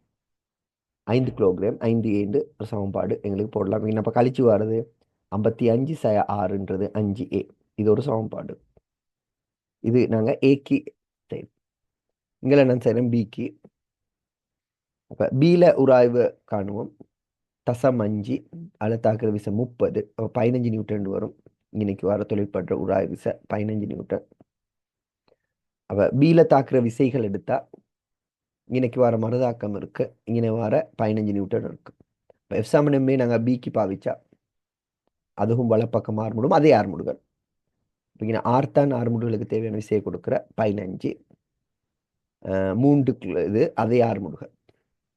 5 கிலோகிராம் 5 ஏண்டு ஒரு சமன்பாடு எங்களுக்கு போடலாம். நம்ம கழிச்சு வர்றது 55 சய ஆறுன்றது 5A. இது ஒரு சமன்பாடு. இது நாங்க ஏக்கு செய்வோம். இங்கே நான் செய்கிறேன் பிக்கு. அப்போ பியில் உராய்வு காணுவோம். தசம் 5 அதில் தாக்குற விசை 30, 15 நியூட்டன் வரும். இன்னைக்கு வர தொழிற்படுற உராய்வு விசை 15 நியூட்டன். அப்போ பியில் தாக்குற விசைகள் எடுத்தா இன்னைக்கு வர மறுதாக்கம் இருக்கு, இங்கே வர 15 நியூட்டன் இருக்கு. இப்போ எஃப் சமனமே நாங்கள் பிக்கு பாவிச்சா அதுவும் வலப்பக்கம் ஆறுமுடும், அதே ஆறுமுடுகள். இப்போ இங்கே ஆர்த்தான் ஆறுமுடுகளுக்கு தேவையான விசையை கொடுக்குற 15 3 இது அதே ஆறுமுடுகள்.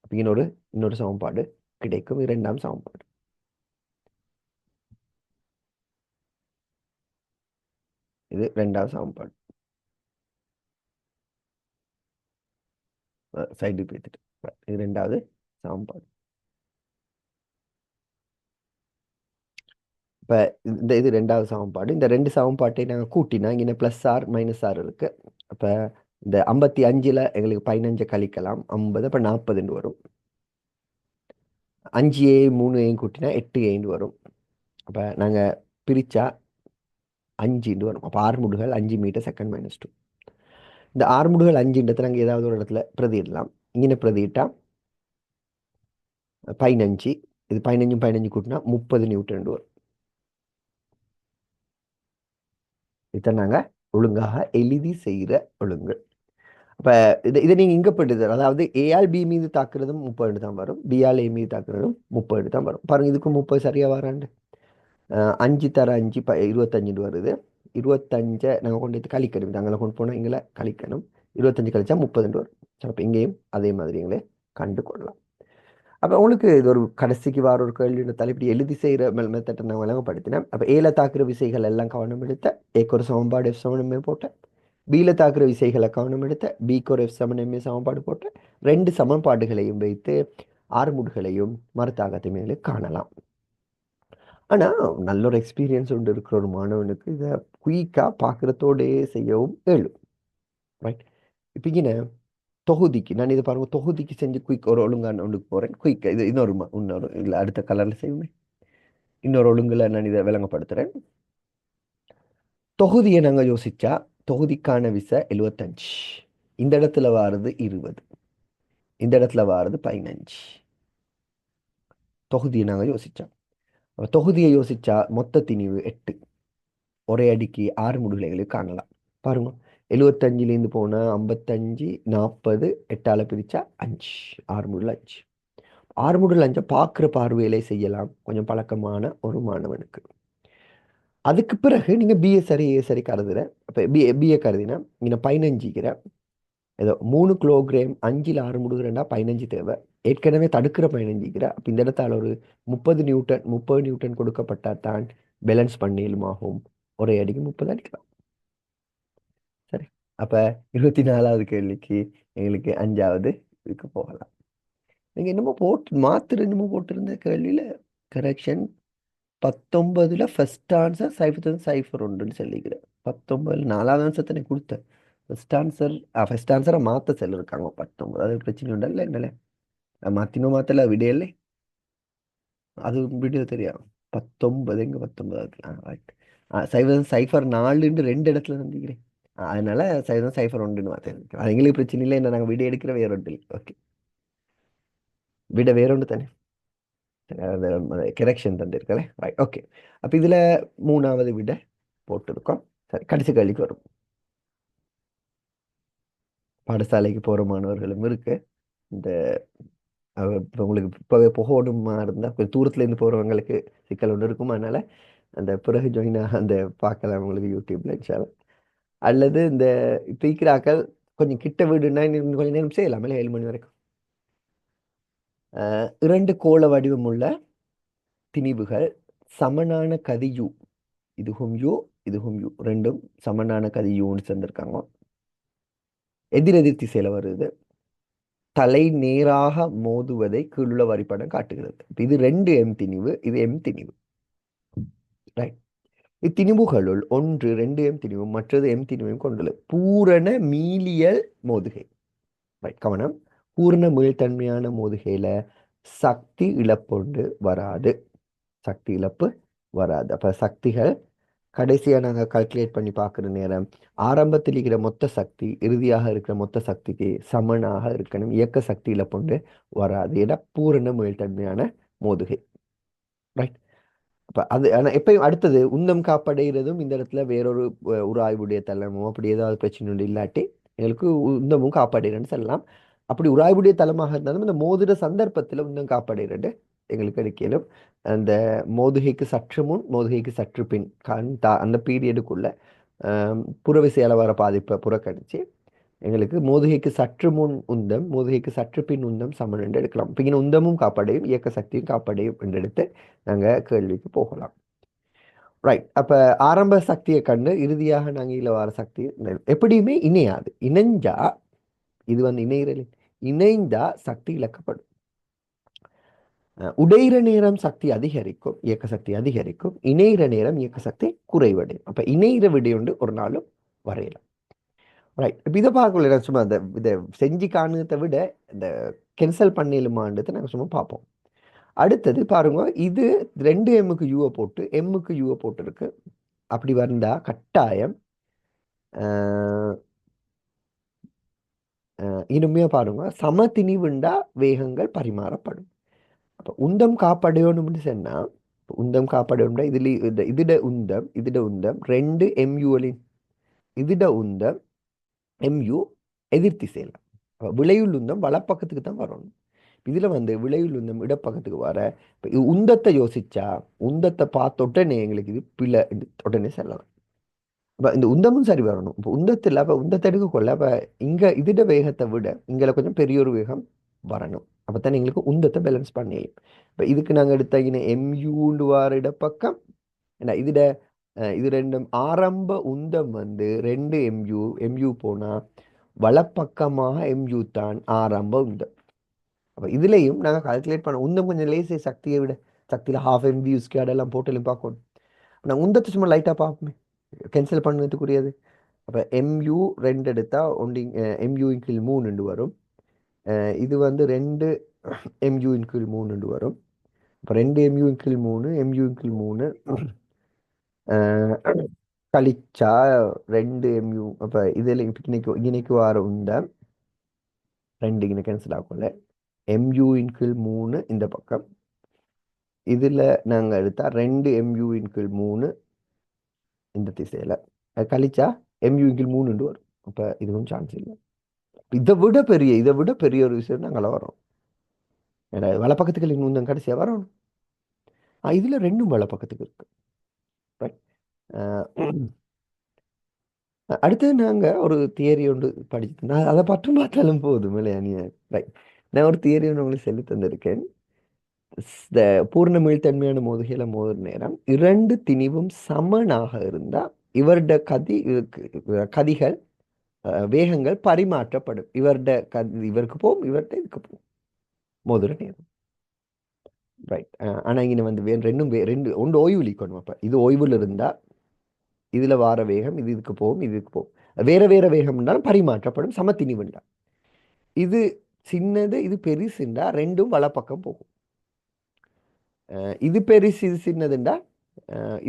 அப்போ இன்னொரு சமன்பாடு கிடைக்கும். இரண்டாம் சமன்பாடு. இது இரண்டாவது சமன்பாடு. சைடு பேத்துட்டு இது ரெண்டாவது சமன்பாடு. இப்போ இது ரெண்டாவது சமன்பாடு. இந்த ரெண்டு சமன்பாட்டை நாங்கள் கூட்டினா இங்கே ப்ளஸ் ஆர் மைனஸ் ஆர் இருக்கு. அப்போ இந்த 55ல் எங்களுக்கு 15 கழிக்கலாம் 50, அப்போ 40 வரும். 5A 3A கூட்டினா 8A வரும். அப்போ நாங்கள் பிரித்தா 5 வரும். அப்போ ஆறுமுடுகள் 5 மீட்டர் செகண்ட் மைனஸ் 2. இந்த ஆறுமுடுகள் 5ன்றதை நாங்கள் ஏதாவது ஒரு இடத்துல பிரதியிடலாம். இங்கே பிரதியிட்டா 15, இது 15 கூட்டினா 30 நியூட்டன் வரும். இதை நாங்கள் ஒழுங்காக எழுதி செய்கிற ஒழுங்கு. அப்போ இதை நீங்கள் இங்கே போயிட்டு அதாவது ஏஆல் பி மீது தாக்குறதும் 30 தான் வரும், பிஆல் ஏ மீது தாக்குறதும் 30 தான் வரும். பாருங்க இதுக்கு 30 சரியாக வராண்டு. 5 தர 5 25 வருது. 25 நாங்கள் கொண்டு வந்து கழிக்கணும், அங்கே கொண்டு போனால் எங்களை கழிக்கணும். 25 கழிச்சா 30 வரும். அப்போ இங்கேயும் அதே மாதிரி எங்களே கண்டு கொள்ளலாம். அப்போ உங்களுக்கு இது ஒரு கடைசிக்கு வர ஒரு கேள்வி தலைப்படி எழுதி செய்கிற மெத்தட்டை நான் விளங்கப்படுத்தினேன். அப்போ ஏல தாக்குற விசைகள் எல்லாம் கவனம் எடுத்த ஏக்கு ஒரு சமன்பாடு எஃப் சமனமே போட்டேன். பியில் தாக்குற விசைகளை கவனம் எடுத்த பிக்கு ஒரு எஃப் சமனமே சமன்பாடு போட்டேன். 2 சமன்பாடுகளையும் வைத்து ஆறுமுடுகளையும் மறுத்தாக்கத்தை மேலே காணலாம். ஆனால் நல்ல ஒரு எக்ஸ்பீரியன்ஸ் ஒன்று இருக்கிற ஒரு மாணவனுக்கு இதை குயிக்காக பார்க்குறதோடே செய்யவும் ஏழும். ரைட். இப்போ இங்கே தொகுதிக்கு நான் இதை பாருங்க, தொகுதிக்கு செஞ்சு குயிக் ஒரு ஒழுங்கான ஒன்றுக்கு போகிறேன். குயிக் இது இன்னொரு இல்லை அடுத்த கலரில் செய்யுமே. இன்னொரு ஒழுங்குல நான் இதை விளங்கப்படுத்துகிறேன். தொகுதியை நாங்கள் யோசிச்சா தொகுதிக்கான விசை 75, இந்த இடத்துல வாரது 20, இந்த இடத்துல வாரது 15. தொகுதியை நாங்கள் யோசிச்சோம். தொகுதியை யோசிச்சா மொத்த திணிவு 8, ஒரே அடிக்கு 6 முடிவுகளை காணலாம். பாருங்க, 75லேருந்து போனால் 55, 40, 8ஆல் பிரித்தா 5, 6 முடிவில் 5. 6 முடிவில் 5 பார்க்குற பார்வையிலே செய்யலாம் கொஞ்சம் பழக்கமான ஒரு மாணவனுக்கு. அதுக்கு பிறகு நீங்கள் பிஏ சரி ஏ சரி கருதுற. அப்போ பிஏ கருதினா இங்கே 15க்கிற ஏதோ 3 கிலோகிராம் 5ல் 6 முடுகிறேன்டா 15 தேவை. ஏற்கனவே தடுக்கிற 15க்கிற. அப்போ இந்த இடத்தால் ஒரு 30 நியூட்டன் கொடுக்கப்பட்டால் தான் பேலன்ஸ் பண்ணிலுமாகும். ஒரே அடிக்கு 30 அடிக்கலாம். சரி, அப்போ 24வது கேள்விக்கு எங்களுக்கு 5வது இதுக்கு போகலாம். நீங்கள் என்னமோ என்னமோ போட்டிருந்த கேள்வியில் கரெக்ஷன் 19ல் ஃபர்ஸ்ட் ஆன்சர் சைஃபர் ஒன்றுன்னு சொல்லிக்கிறேன். 19ல் 4வது ஆன்சர் தானே கொடுத்தேன். ஃபர்ஸ்ட் ஆன்சரை மாற்ற சொல்லியிருக்காங்க 19. அது பிரச்சனை உண்டா இல்லை என்னலே மாற்றல விடையல்லே, அது வீடியோ தெரியும். 19 எங்கே 19 ரைட். சைஃபர் 4ன்னு 2 இடத்துல நம்பிக்கிறேன். அதனால சைஃபர் 1ன்னு மாற்றிருக்கேன். அது எங்களுக்கு பிரச்சனை இல்லை, என்ன நாங்கள் வீடியோ எடுக்கிற வேற ஒன்று இல்லை. ஓகே, விட வேற ஒன்று தானே, கரெக்ஷன் தந்திருக்கேன். Right, okay. அப்போ இதில் 3வது விட போட்டிருக்கோம். சரி, கடைசி கேள்விக்கு வரும். பாடசாலைக்கு போகிற மாணவர்களும் இருக்கு. இந்த இப்போ உங்களுக்கு இப்போவே போகணுமா இருந்தால் கொஞ்சம் தூரத்துலேருந்து போகிறவங்களுக்கு சிக்கல் ஒன்று இருக்கும். அதனால் அந்த பிறகு ஜாயினாக அந்த பார்க்கலாம் உங்களுக்கு யூடியூப்ல இன்ஷால்லா. அல்லது இந்த பீக்கிறாக்கள் கொஞ்சம் கிட்ட வீடுன்னா இன்னும் கொஞ்சம் நேரம் செய்யலாமே 7 மணி வரைக்கும். 2 கோள வடிவம் உள்ள திணிவுகள் சமனான கதி யூ, இதுவும் யூ இதுவும் யூ, ரெண்டும் சமனான கதி யூன்னு சேர்ந்திருக்காங்க. எதிரெதிர் திசையில வருது. தலை நேராக மோதுவதை கீழுள்ள வரிப்படம் காட்டுகிறது. இது 2 எம் திணிவு, இது எம் திணிவு. ரைட். இத்திணிவுகளுள் ஒன்று 2 எம் திணிவும் மற்றது எம் திணிவையும் கொண்டுள்ளது. பூரண மீளியல் மோதுகை. ரைட், கவனம். பூரண மீள்தன்மையான மோதுகையில சக்தி இழப்பொண்டு வராது. சக்தி இழப்பு வராது. அப்ப சக்திகள் கடைசியாக நாங்கள் கால்குலேட் பண்ணி பார்க்குற நேரம் ஆரம்பத்தில் இருக்கிற மொத்த சக்தி இறுதியாக இருக்கிற மொத்த சக்திக்கு சமனாக இருக்கணும். இயக்க சக்தி இழப்பொண்டு வராது. ஏன்னா பூரண மீள்தன்மையான மோதுகை. ரைட். அப்போ அது ஆனால் எப்பயும் அடுத்தது உந்தம் காப்படைகிறதும் இந்த இடத்துல வேறொரு உராய்வுடைய தளமோ அப்படி ஏதாவது பிரச்சனை உண்டு இல்லாட்டி எங்களுக்கு உந்தமும் காப்படைகிறேன்னு சொல்லலாம். அப்படி உராய்வுடைய தளமாக இருந்தாலும் இந்த மோதுற சந்தர்ப்பத்தில் உந்தம் காப்படைகிறது எங்களுக்கு எடுக்கலும். அந்த மோதுகைக்கு சற்று முன் மோதுகைக்கு சற்று பின் அந்த பீரியடுக்குள்ள புறவிசையால் வர பாதிப்பை புறக்கணிச்சு எங்களுக்கு மோதுகைக்கு சற்று முன் உந்தம் மோதுகைக்கு சற்று பின் உந்தம் சமன் என்று எடுக்கலாம். இப்போ இங்கே உந்தமும் காப்படையும் இயக்க சக்தியும் காப்படையும் என்று எடுத்து நாங்கள் கேள்விக்கு போகலாம். ரைட். அப்போ ஆரம்ப சக்தியை கண்டு இறுதியாக நாங்கள் இதில் வர சக்தி எப்படியுமே இணையாது. இணைஞ்சா இது இணைகிறேன், இணைந்தா சக்தி இழக்கப்படும். உடைகிற நேரம் சக்தி அதிகரிக்கும், இயக்க சக்தி அதிகரிக்கும். இணைகிற நேரம் இயக்க சக்தி குறைவடையும். அப்போ இணைகிற விடையுண்டு ஒரு நாளும் வரையலாம். ரைட். இப்போ இதை பார்க்கல சும்மா அந்த இதை செஞ்சு காணுறதை விட இந்த கேன்சல் பண்ணிடலுமான்றதை நாங்கள் சும்மா பார்ப்போம். அடுத்தது பாருங்க, இது 2 எம்முக்கு யூவை போட்டு எம்முக்கு யூவை போட்டுருக்கு. அப்படி வந்தா கட்டாயம் இனிமையா பாருங்க, சமதிணிவுண்டா வேகங்கள் பரிமாறப்படும். அப்போ உந்தம் காப்படையணும்னு சொன்னா உந்தம் காப்படையணும்னா இதுல ഇതിட உந்தம் 2 எம்யூலின் ഇതിட உந்தம் எம்யூ எதிர் திசையில். விளையுள் உந்தம் வலப்பக்கத்துக்கு தான் வரணும். இதுல வந்து விளையுள் உந்தம் இடப்பக்கத்துக்கு வர இப்ப உந்தத்தை யோசிச்சா உந்தத்தை பார்த்த உடனே எங்களுக்கு இது பிள்ளை உடனே செல்லலாம். அப்ப இந்த உந்தமும் சரி வரணும். இப்போ உந்தத்தில் அப்ப உந்தத்தை எடுக்கக்கொள்ள அப்ப இங்க இதோட வேகத்தை விட இங்கே கொஞ்சம் பெரிய ஒரு வேகம் வரணும். அப்பதான் எங்களுக்கு உந்தத்தை பேலன்ஸ் பண்ணிடலாம். இப்ப இதுக்கு நாங்க எடுத்த இங்க எம்யூண்டு வார இடப்பக்கம் ஏன்னா இதுட இது ரெண்டும் ஆரம்ப உந்தம் வந்து 2 MU எம்யூ போனா வலப்பக்கமாக எம்யூ தான் ஆரம்ப உந்தம். அப்ப இதுலயும் நாங்க கால்குலேட் பண்ண உந்தம் கொஞ்சம் லேசை சக்தியை விட சக்தியில ½ MU ஸ்கேட் எல்லாம் போட்டு பார்க்கணும். நான் உந்தத்தை சும்மா லைட்டா பார்ப்போமே கேன்சல் பண்ணதுக்குரியது. அப்போ எம்யூ 2 எடுத்தா ஒன்றிங் எம்யூயின் கீழ் 3 வரும். இது வந்து 2 எம்யூயின் கீழ் 3 வரும். அப்போ 2 எம்யூயின் கீழ் 3 எம்யூயின் கீழ் 3 கழிச்சா 2 MU. அப்போ இதில் இன்னைக்கு இன்னைக்கு வார உந்த 2 இங்கே கேன்சல் ஆகும்ல. எம்யூயின் கீழ் 3 இந்த பக்கம். இதில் நாங்கள் எடுத்தா 2 எம்யூயின் கீழ் 3 இந்த திசையில் கழிச்சா எம்யூயின் கீழ் 3 வரும். அப்போ இதுவும் சான்ஸ் இல்லை. இதை விட பெரிய ஒரு விஷயம் நாங்கள் வரோம். ஏன்னா வலப்பக்கத்துக்கு இன்னும் கடைசியாக வரணும். இதுல 2 வலப்பக்கத்துக்கு இருக்கு. ரைட். அடுத்தது நாங்க ஒரு தியரி ஒன்று படிச்சு நான் அதை பற்றும் பார்த்தாலும் போதும் இல்லையா நீ. ரைட். நான் ஒரு தியரி ஒன்று உங்களுக்கு சொல்லி தந்திருக்கேன். இந்த பூர்ண மீள்தன்மையான மோதுகையில மோதுற நேரம் 2 திணிவும் சமனாக இருந்தா இவருடைய கதிகள் வேகங்கள் பரிமாற்றப்படும். இவருக்கு போகும் இவர்கிட்ட இதுக்கு போகும் மோதுற நேரம். ரைட். ஆனால் இங்கே வந்து ரெண்டு ஒன்று ஓய்வுலிக்கணும். அப்போ இது ஓய்வில் இருந்தால் இதில் வார வேகம் இதுக்கு போகும் இதுக்கு போகும். வேற வேற வேகம் இருந்தாலும் பரிமாற்றப்படும் சமத்திணிவுண்டா. இது சின்னது இது பெருசுண்டா ரெண்டும் வலப்பக்கம் போகும். இது பெருசு இது சின்னதுண்டா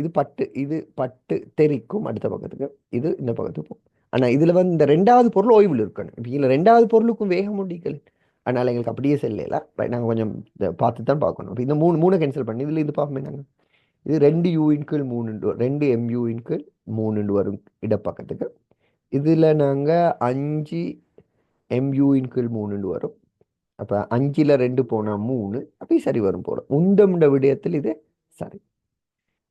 இது பட்டு தெரிக்கும் அடுத்த பக்கத்துக்கு இது இந்த பக்கத்துக்கு போகும். ஆனால் இதில் வந்து இந்த 2வது பொருள் ஓய்வில் இருக்கணும். இப்போ இதில் 2வது பொருளுக்கும் வேகம் முடிக்கல. அதனால் எங்களுக்கு அப்படியே செல்லல. நாங்கள் கொஞ்சம் பார்த்து தான் பார்க்கணும். இப்போ இந்த மூணு கேன்சல் பண்ணி இதில் இது பார்ப்போமே நாங்கள். இது 2U கீழ் 3 2 MU கீழ் 3 வரும் இடப்பக்கத்துக்கு. இதில் நாங்கள் 5 MU கீழ் 3 வரும். அப்போ 5ல் 2 போனால் 3 அப்படி சரி வரும் போகிறோம். உந்தமுண்ட விடயத்தில் இது சரி.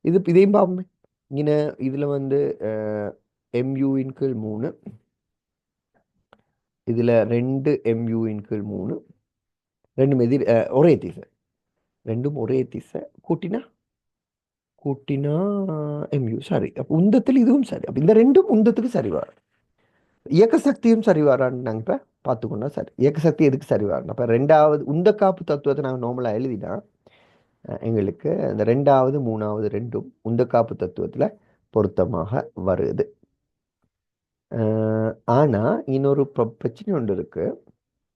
இதையும் பார்ப்போமே. இங்கே இதில் வந்து MU கீழ் 3 இதில் 2 MU கீழ் 3 ரெண்டும் ஒரே திசை. ரெண்டும் ஒரே திசை கூட்டினா MU சரி. அப்போ உந்தத்தில் இதுவும் சரி. அப்போ இந்த ரெண்டும் உந்தத்துக்கு சரி வரும். இயக்க சக்தியும் சரி வரான்னு நாங்கள் இப்போ பார்த்துக்கொண்டா சரி. இயக்க சக்தி எதுக்கு சரி வரணும்? அப்போ 2வது உந்த காப்பு தத்துவத்தை நாங்கள் நார்மலாக எழுதினா எங்களுக்கு இந்த 2வது 3வது ரெண்டும் உந்த காப்பு தத்துவத்தில் பொருத்தமாக வருது. ஆனால் இன்னொரு பிரச்சனை ஒன்று இருக்கு.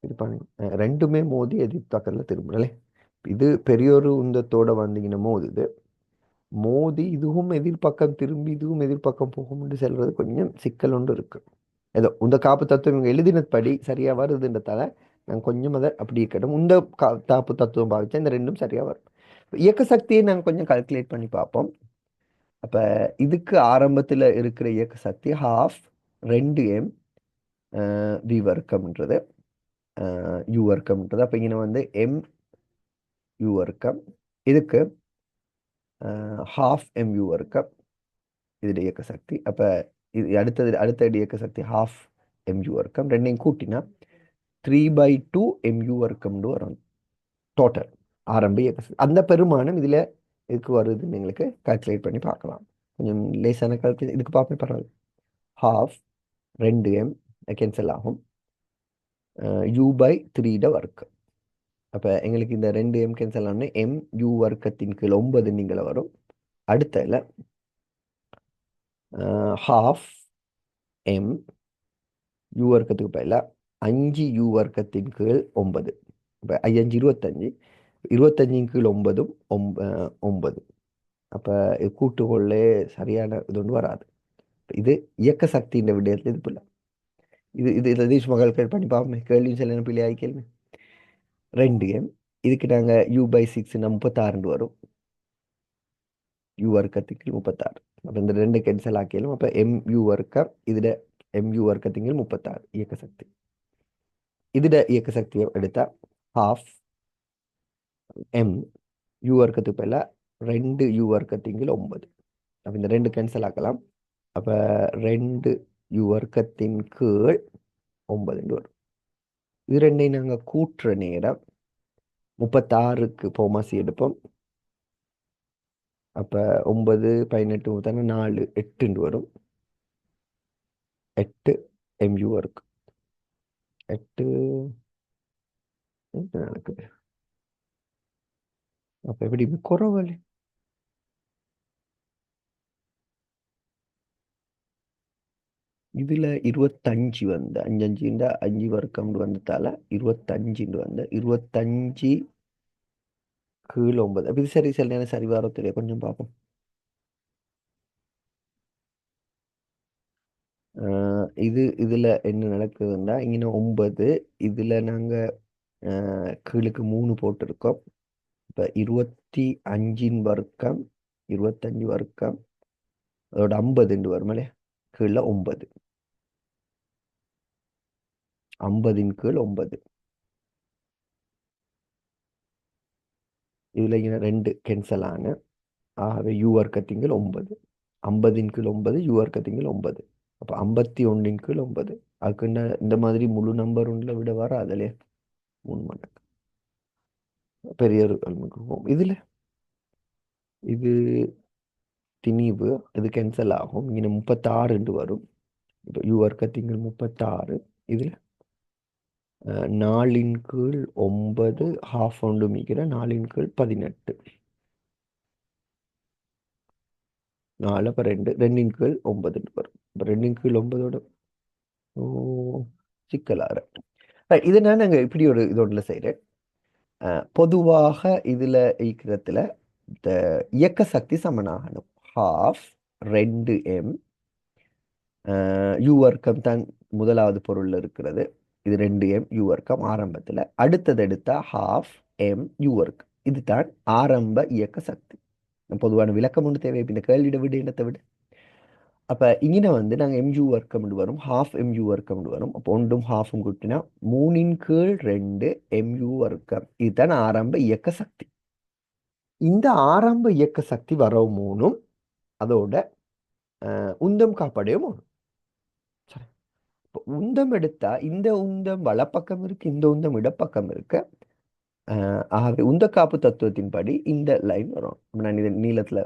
இது பண்ணி ரெண்டுமே மோதி எதிர்த்தாக்கத்தில் திரும்பலே. இது பெரியோரு உந்தத்தோட வந்தீங்கன்னா மோதி இதுவும் எதிர்பக்கம் திரும்பி இதுவும் எதிர்பக்கம் போகும்னு செல்வது கொஞ்சம் சிக்கல் ஒன்று இருக்கு. ஏதோ இந்த காப்பு தத்துவம் இவங்க எழுதினபடி சரியா வருதுன்றதால நாங்கள் கொஞ்சம் அதை அப்படி இருக்கட்டும். இந்த காப்பு தத்துவம் பாவிச்சா இந்த ரெண்டும் சரியா வரும். இயக்க சக்தியை நாங்கள் கொஞ்சம் கால்குலேட் பண்ணி பார்ப்போம். அப்போ இதுக்கு ஆரம்பத்தில் இருக்கிற இயக்க சக்தி ½ 2M V வர்க்கம்ன்றது U வர்க்கம்ன்றது. அப்போ இங்கே வந்து MU வர்க்கம் இதுக்கு ½ MU வர்க்கம் இது இயக்க சக்தி. அப்போ இது அடுத்த இயக்க சக்தி ½ MU வர்க்கம் ரெண்டையும் கூட்டினா 3/2 MU வர்க்கம்னு வரும் டோட்டல் ஆரம்ப இயக்க சக்தி. அந்த பெருமானம் இதில் இதுக்கு வருதுன்னு எங்களுக்கு கால்குலேட் பண்ணி பார்க்கலாம். கொஞ்சம் லேசான கால்குலேட் இதுக்கு பார்ப்பேன் பரவாயில்ல. ½ 2M கேன்சல் ஆகும் U/3 வர்க்கம். அப்போ எங்களுக்கு இந்த 2M கேன்சல் ஆகணும் MU வர்க்கத்தின் கீழ் 9 நீங்கள வரும். அடுத்ததில் ½ M U வர்க்கத்துக்கு பதிலாக 5U வர்க்கத்தின் கீழ் 9. இப்போ 5 25 25 கீழ் 9 9. அப்போ கூட்டுகொள்ளே சரியான இது ஒன்று வராது. இது இயக்க சக்தியின் விடயத்தில் இது பிள்ளை. இது ரதீஷ் மகள் பண்ணி பார்ப்போமே. கேள்வியும் சில பிள்ளையாகி கேள்வி 2M இதுக்கு நாங்கள் U/6 36 வரும். U வர்க்கத்துக்கு 36. அப்போ இந்த 2 கேன்சல் ஆக்கியலும் அப்போ MU வர்க்கம் இதில் MU வர்க்கத்துக்கு 36 இயக்க சக்தி. இதுட இயக்க சக்தியை எடுத்தா ஹாஃப் எம் யூ வர்க்கத்துக்கு பதிலா 2 யூ வர்க்கத்தின் 9. அப்போ இந்த 2 கேன்சல் ஆக்கலாம். அப்போ 2 யூ வர்க்கத்தின் கீழ் 9 வரும். இது ரெண்டையும் நாங்கள் கூட்டுற நேரம் 36க்கு போமாசி எடுப்போம். அப்போ 9 18 4 8 வரும். 8 எம்யூ இருக்கு. 8 நடக்குது. அப்போ எப்படி குறவழி இதுல 25 வந்து 5 5 வர்க்கம் வந்ததால 25 வந்து 25 கீழ் 9. அப்ப இது சரி சில நேரம் சரி வர தெரியும். கொஞ்சம் பார்ப்போம். இதுல என்ன நடக்குதுன்னா இங்கே 9 இதுல நாங்க கீழுக்கு 3 போட்டிருக்கோம். இப்ப 25 வர்க்கம் 25 வர்க்கம் அதோட 50 வரும் இல்லையா? கீழே 9 50 கீழ் 9. இதுல இங்கே 2 கேன்சல் ஆன. ஆகவே யூ வர்க்கத்தின் 9 50 கீழ் 9 யூ வர்க்கத்தின் 9. அப்போ 51 கீழ் 9. அதுக்கு இந்த மாதிரி முழு நம்பர் ஒன்றில் விட வர அதிலே 3 மடங்கு பெரிய இதுல இது திணிவு இது கேன்சல் ஆகும். இங்கே 36 வரும். இப்போ யூ வர்க்கத்தின் 36. இதுல 4 கீழ் 9 ஹாஃப் ஒன்று மிக்கிற 4 கீழ் 18 4 அப்போ 2 2 கீழ் 9 வரும். இப்போ 2 கீழ் 9ஓட சிக்கலாறு. இது நாங்கள் இப்படி ஒரு இதோட செய்கிறேன். பொதுவாக இதுல ஈக்கிறதுல இந்த இயக்க சக்தி சமனாகணும். ஹாஃப் 2m யூ வர்க்கம் தான் முதலாவது பொருள்ல இருக்கிறது. இது 2m யூ வர்க்கம் ஆரம்பத்தில். அடுத்தது எடுத்தா ஹாஃப் எம் யூ வர்க். இதுதான் ஆரம்ப இயக்க சக்தி. பொதுவான விளக்கம் ஒன்று தேவை. இந்த கேள்வியிட விட என்னத்தை விட அப்போ இங்கே வந்து நாங்கள் எம்யூ வர்க்கம் வரும். ஹாஃப் எம்யூ வர்க்கம் வரும். அப்போ ஒன்றும் ஹாஃபும் கூட்டினா 3 கீழ் 2 எம்யூ வர்க்கம். இதுதான் ஆரம்ப இயக்க சக்தி. இந்த ஆரம்ப இயக்க சக்தி வரவு 3 அதோட உந்தம் காப்பாடையும் 3. சரி, உந்தம் எடுத்தா இந்த உந்தம் வலப்பக்கம் இருக்கு, இந்த உந்தம் இடப்பக்கம் இருக்கு. ஆகவே உந்த காப்பு தத்துவத்தின்படி இந்த லைன் வரும். நான் இது நீளத்துல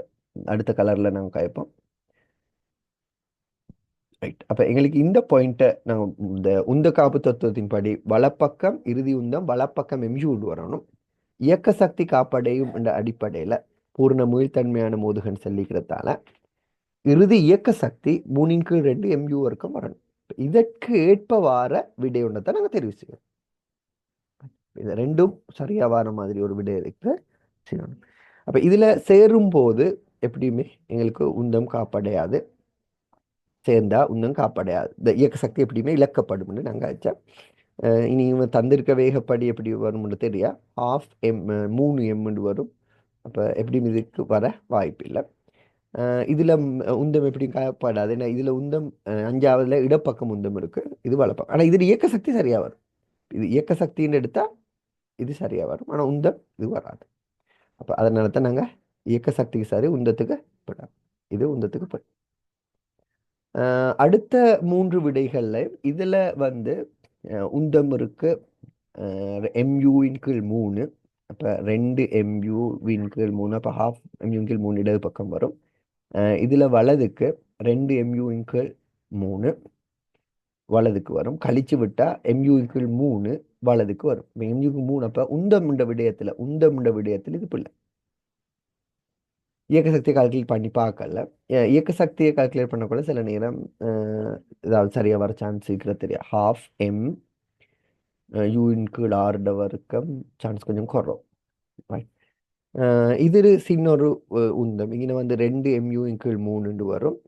அடுத்த கலர்ல நாங்கள் காய்ப்போம். ரைட். அப்போ எங்களுக்கு இந்த பாயிண்ட்டை நாங்கள் இந்த உந்த காப்பு தத்துவத்தின்படி வலப்பக்கம் இறுதி உந்தம் வலப்பக்கம் எம்யூ கொண்டு வரணும். இயக்க சக்தி காப்படையும் என்ற அடிப்படையில் பூர்ண மீள்தன்மையான மோதுகன் சொல்லிக்கிறதால இறுதி இயக்க சக்தி 3 கீழ் 2 எம்யூ வரைக்கும் வரணும். இதற்கு ஏற்பவார விடை ஒன்றத்தை நாங்கள் தெரிவு செய்யணும். இது ரெண்டும் சரியா வர மாதிரி ஒரு விடை இருக்கு செய்யணும். அப்போ இதில் சேரும் போது எப்படியுமே எங்களுக்கு உந்தம் காப்படையாது. சேர்ந்தா உந்தம் காப்படையாது. இந்த இயக்க சக்தி எப்படியுமே இழக்கப்படும்னு நாங்கள் ஆச்சா. இனி இவன் தந்திருக்க வேகப்படி எப்படி வரும்னு தெரியா. ஹாஃப் எம் 3 எம்னு வரும். அப்போ எப்படியும் இதுக்கு வர வாய்ப்பு இல்லை. இதில் உந்தம் எப்படி காப்படாது. ஏன்னா இதில் உந்தம் 5ஆவதுல இடப்பக்கம் உந்தம் இருக்கு, இது வலப்பக்கம். ஆனால் இதில் இயக்க சக்தி சரியா வரும். இது இயக்க சக்தின்னு எடுத்தா இது சரியா வரும். ஆனால் உந்தம் இது வராது. அப்போ அதனால தான் நாங்கள் இயக்க சக்திக்கு சரி உந்தத்துக்கு படாது. இது உந்தத்துக்கு படும். அடுத்த 3 விடைகள்ல இதுல வந்து உந்தம் இருக்கு எம்யூவின் கீழ் 3. அப்போ 2 எம்யூவின் கீழ் 3. அப்போ ஹாஃப் எம்யூவின் கீழ் 3 இடது பக்கம் வரும். இதுல வலதுக்கு 2 எம்யூவின் கீழ் 3 வலதுக்கு வரும். கழிச்சு விட்டா எம்யூவின் கீழ் 3 வலதுக்கு வரும். எம்யூக்கு 3. அப்போ உந்தம் விடயத்தில் இது பிள்ளை இயக்க சக்தியை கால்குலேட் பண்ணி பார்க்கல. இயக்க சக்தியை கால்குலேட் பண்ணக்கூட சில நேரம் ஏதாவது சரியா வர சான்ஸ் இருக்கிறது தெரியாது. ஹாஃப் எம் யூவின் கீழ் 6 வர்க்கம் சான்ஸ் கொஞ்சம் குறையும். இது சின்ன ஒரு உந்தம். இங்கே வந்து 2 எம்யூவின் கீழ் 3 வரும்.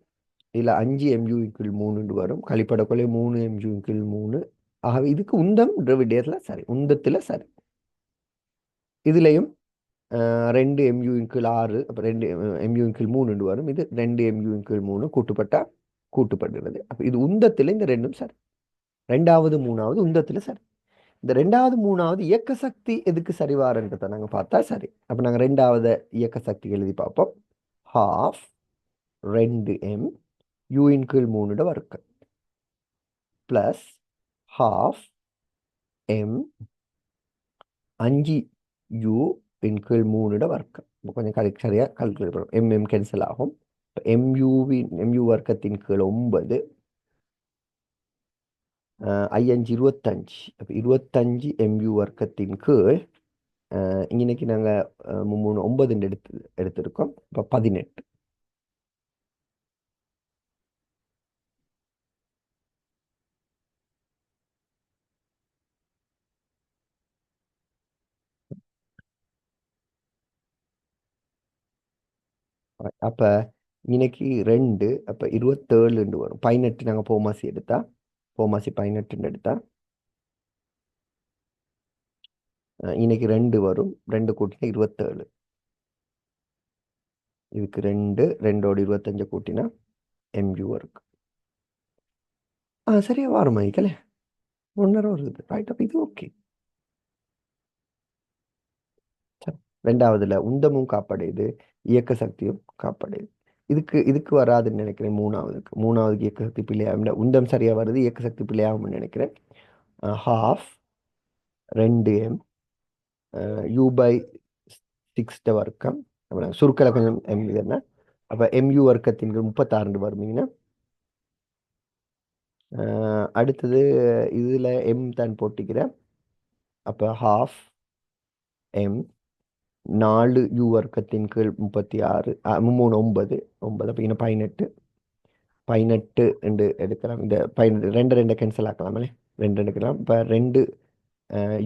இதில் 5 எம்யூவின் கீழ் 3 வரும். கழிப்படக்குள்ளே 3 எம்யூவின் கீழ் 3. ஆகவே இதுக்கு உந்தம் விடயத்தில் சரி, உந்தத்தில் சரி. இதுலேயும் 2 எம்யூவின் கீழ் 6. அப்போ 2 எம்யூவின் கீழ் 3 வரும். இது 2 எம்யூவின் கீழ் 3 கூட்டுப்பட்டா கூட்டுப்படுகிறது. அப்போ இது உந்தத்தில் இந்த ரெண்டும் சரி. 2வது 3வது உந்தத்தில் சரி. இந்த ரெண்டாவது மூணாவது இயக்க சக்தி எதுக்கு சரிவாருன்றதை நாங்கள் பார்த்தா சரி. அப்போ நாங்கள் ரெண்டாவது இயக்க சக்தி எழுதி பார்ப்போம். ஹாஃப் 2m யூயின் கீழ் 3 வர்க்கம் ப்ளஸ் ஹாஃப் எம் 5u இன் கீழ் 3 வர்க்கம். கொஞ்சம் சரியாக கால்குலேட் பண்ணும். எம் கேன்சல் ஆகும். எம்யூ வர்க்கத்தின் கீழ் 9 5 25. அப்போ 25 எம்யூ வர்க்கத்தின் கீழ் இன்னைக்கு நாங்கள் 9 எடுத்திருக்கோம். இப்போ 18. அப்போ இன்னைக்கு 2 அப்போ 27 வரும். 18 நாங்கள் போமாசி எடுத்தா 18 எடுத்தா இன்னைக்கு 2 வரும். 2 கூட்டினா 27. இதுக்கு 2ஓட 25 கூட்டினா எம்யூ இருக்கு. சரியா வரும் மைக்கலே 1.5 வருது. ரைட். அப்போ இது ஓகே. ரெண்டாவதுல உந்தமும் காப்படையுது, இயக்க சக்தியும் காப்படையுது. இதுக்கு வராதுன்னு நினைக்கிறேன். மூணாவதுக்கு இயக்க சக்தி பிள்ளையாகும். உந்தம் சரியா வருது, இயக்க சக்தி பிள்ளையாகும்னு நினைக்கிறேன். ஹாஃப் 2m u/6 வர்க்கம். சுருக்கலை கொஞ்சம் எம் என்ன அப்போ எம்யூ வர்க்கத்தின் 36 வருவீங்கன்னா அடுத்தது இதில் எம் தான் போட்டிக்கிறேன். அப்போ ஹாஃப் எம் 4u வர்க்கத்தின் கீழ் 36 3 9 அப்போ இன்னும் 18 என்று எடுக்கலாம். இந்த 18 2 கேன்சல் ஆக்கலாமே, 2 எடுக்கலாம். இப்போ 2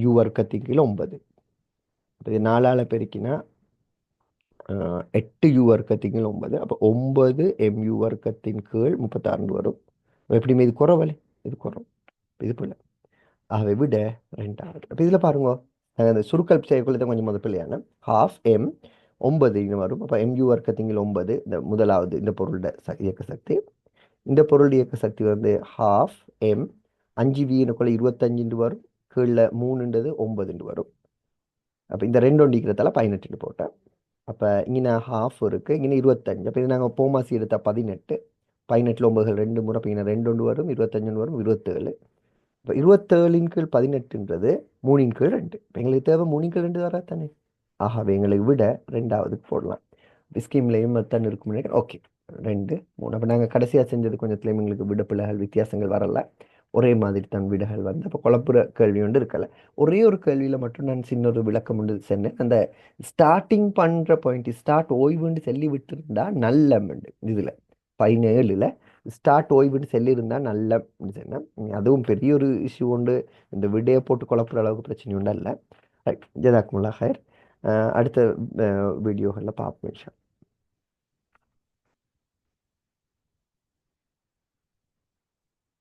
u வர்க்கத்தின் கீழ் 9. இப்போ இது 4ஆல் பெருக்கினா 8u வர்க்கத்தின் கீழ் 9. அப்போ 9 mu வர்க்கத்தின் கீழ் 36 வரும். எப்படியுமே இது குறவலை, இது குறவு, இது போல. ஆகவே விட 2ஆவது. அப்போ இதில் பாருங்க, அந்த சுருக்கல் செய்யக்குள்ள கொஞ்சம் முதப்பிள்ளையான ஹாஃப் எம் 9 வரும். அப்போ எம்யூ வர்க்கத்தின் கீழ் 9 இந்த முதலாவது இந்த பொருளோட இயக்க சக்தி. இந்த பொருள் இயக்க சக்தி வந்து ஹாஃப் எம் 5v 25 வரும். கீழே 3ன்றது 9 வரும். அப்போ இந்த 2 ஒண்டிக்கிறதால 18 போட்டேன். அப்போ இங்கே ஹாஃப் இருக்குது, இங்கே 25. அப்போ இது நாங்கள் போமாசி எடுத்தால் 18. 18 9 2 முறை. அப்போ இங்கே 2 வரும், 25 வரும், 27. இப்போ 27 கீழ் 18ன்றது 3 கீழ் 2. இப்போ எங்களுக்கு தேவை 3 கீழ் 2 வரா தானே. ஆகவே எங்களுக்கு விட 2ஆவதுக்கு போடலாம். ஸ்கீம்லையும் தான் இருக்கும் நினைக்கிறேன். ஓகே, 2 3. அப்போ நாங்கள் கடைசியாக செஞ்சது கொஞ்சத்துலேயும் எங்களுக்கு விட பிள்ளைகள் வித்தியாசங்கள் வரல. ஒரே மாதிரி தான் விடைகள் வந்து. அப்போ குழப்புற கேள்வி ஒன்று இருக்கல. ஒரே ஒரு கேள்வியில் மட்டும் நான் சின்ன ஒரு விளக்கம் ஒன்று சொன்னேன். அந்த ஸ்டார்டிங் பண்ணுற பாயிண்ட் ஸ்டார்ட் ஓய்வுன்னு சொல்லி விட்டுருந்தா நல்ல இதில் 17ல் ஸ்டார்ட் ஓய்வுன்னு சொல்லியிருந்தா நல்ல சொன்னேன். அதுவும் பெரிய ஒரு இஷ்யூ உண்டு. இந்த விடையை போட்டு குழப்புற அளவுக்கு பிரச்சனை உண்டு அல்ல. ரைட். ஜதாக்குமுல்லா ஹைர். அடுத்த வீடியோகளில் பார்ப்போம்.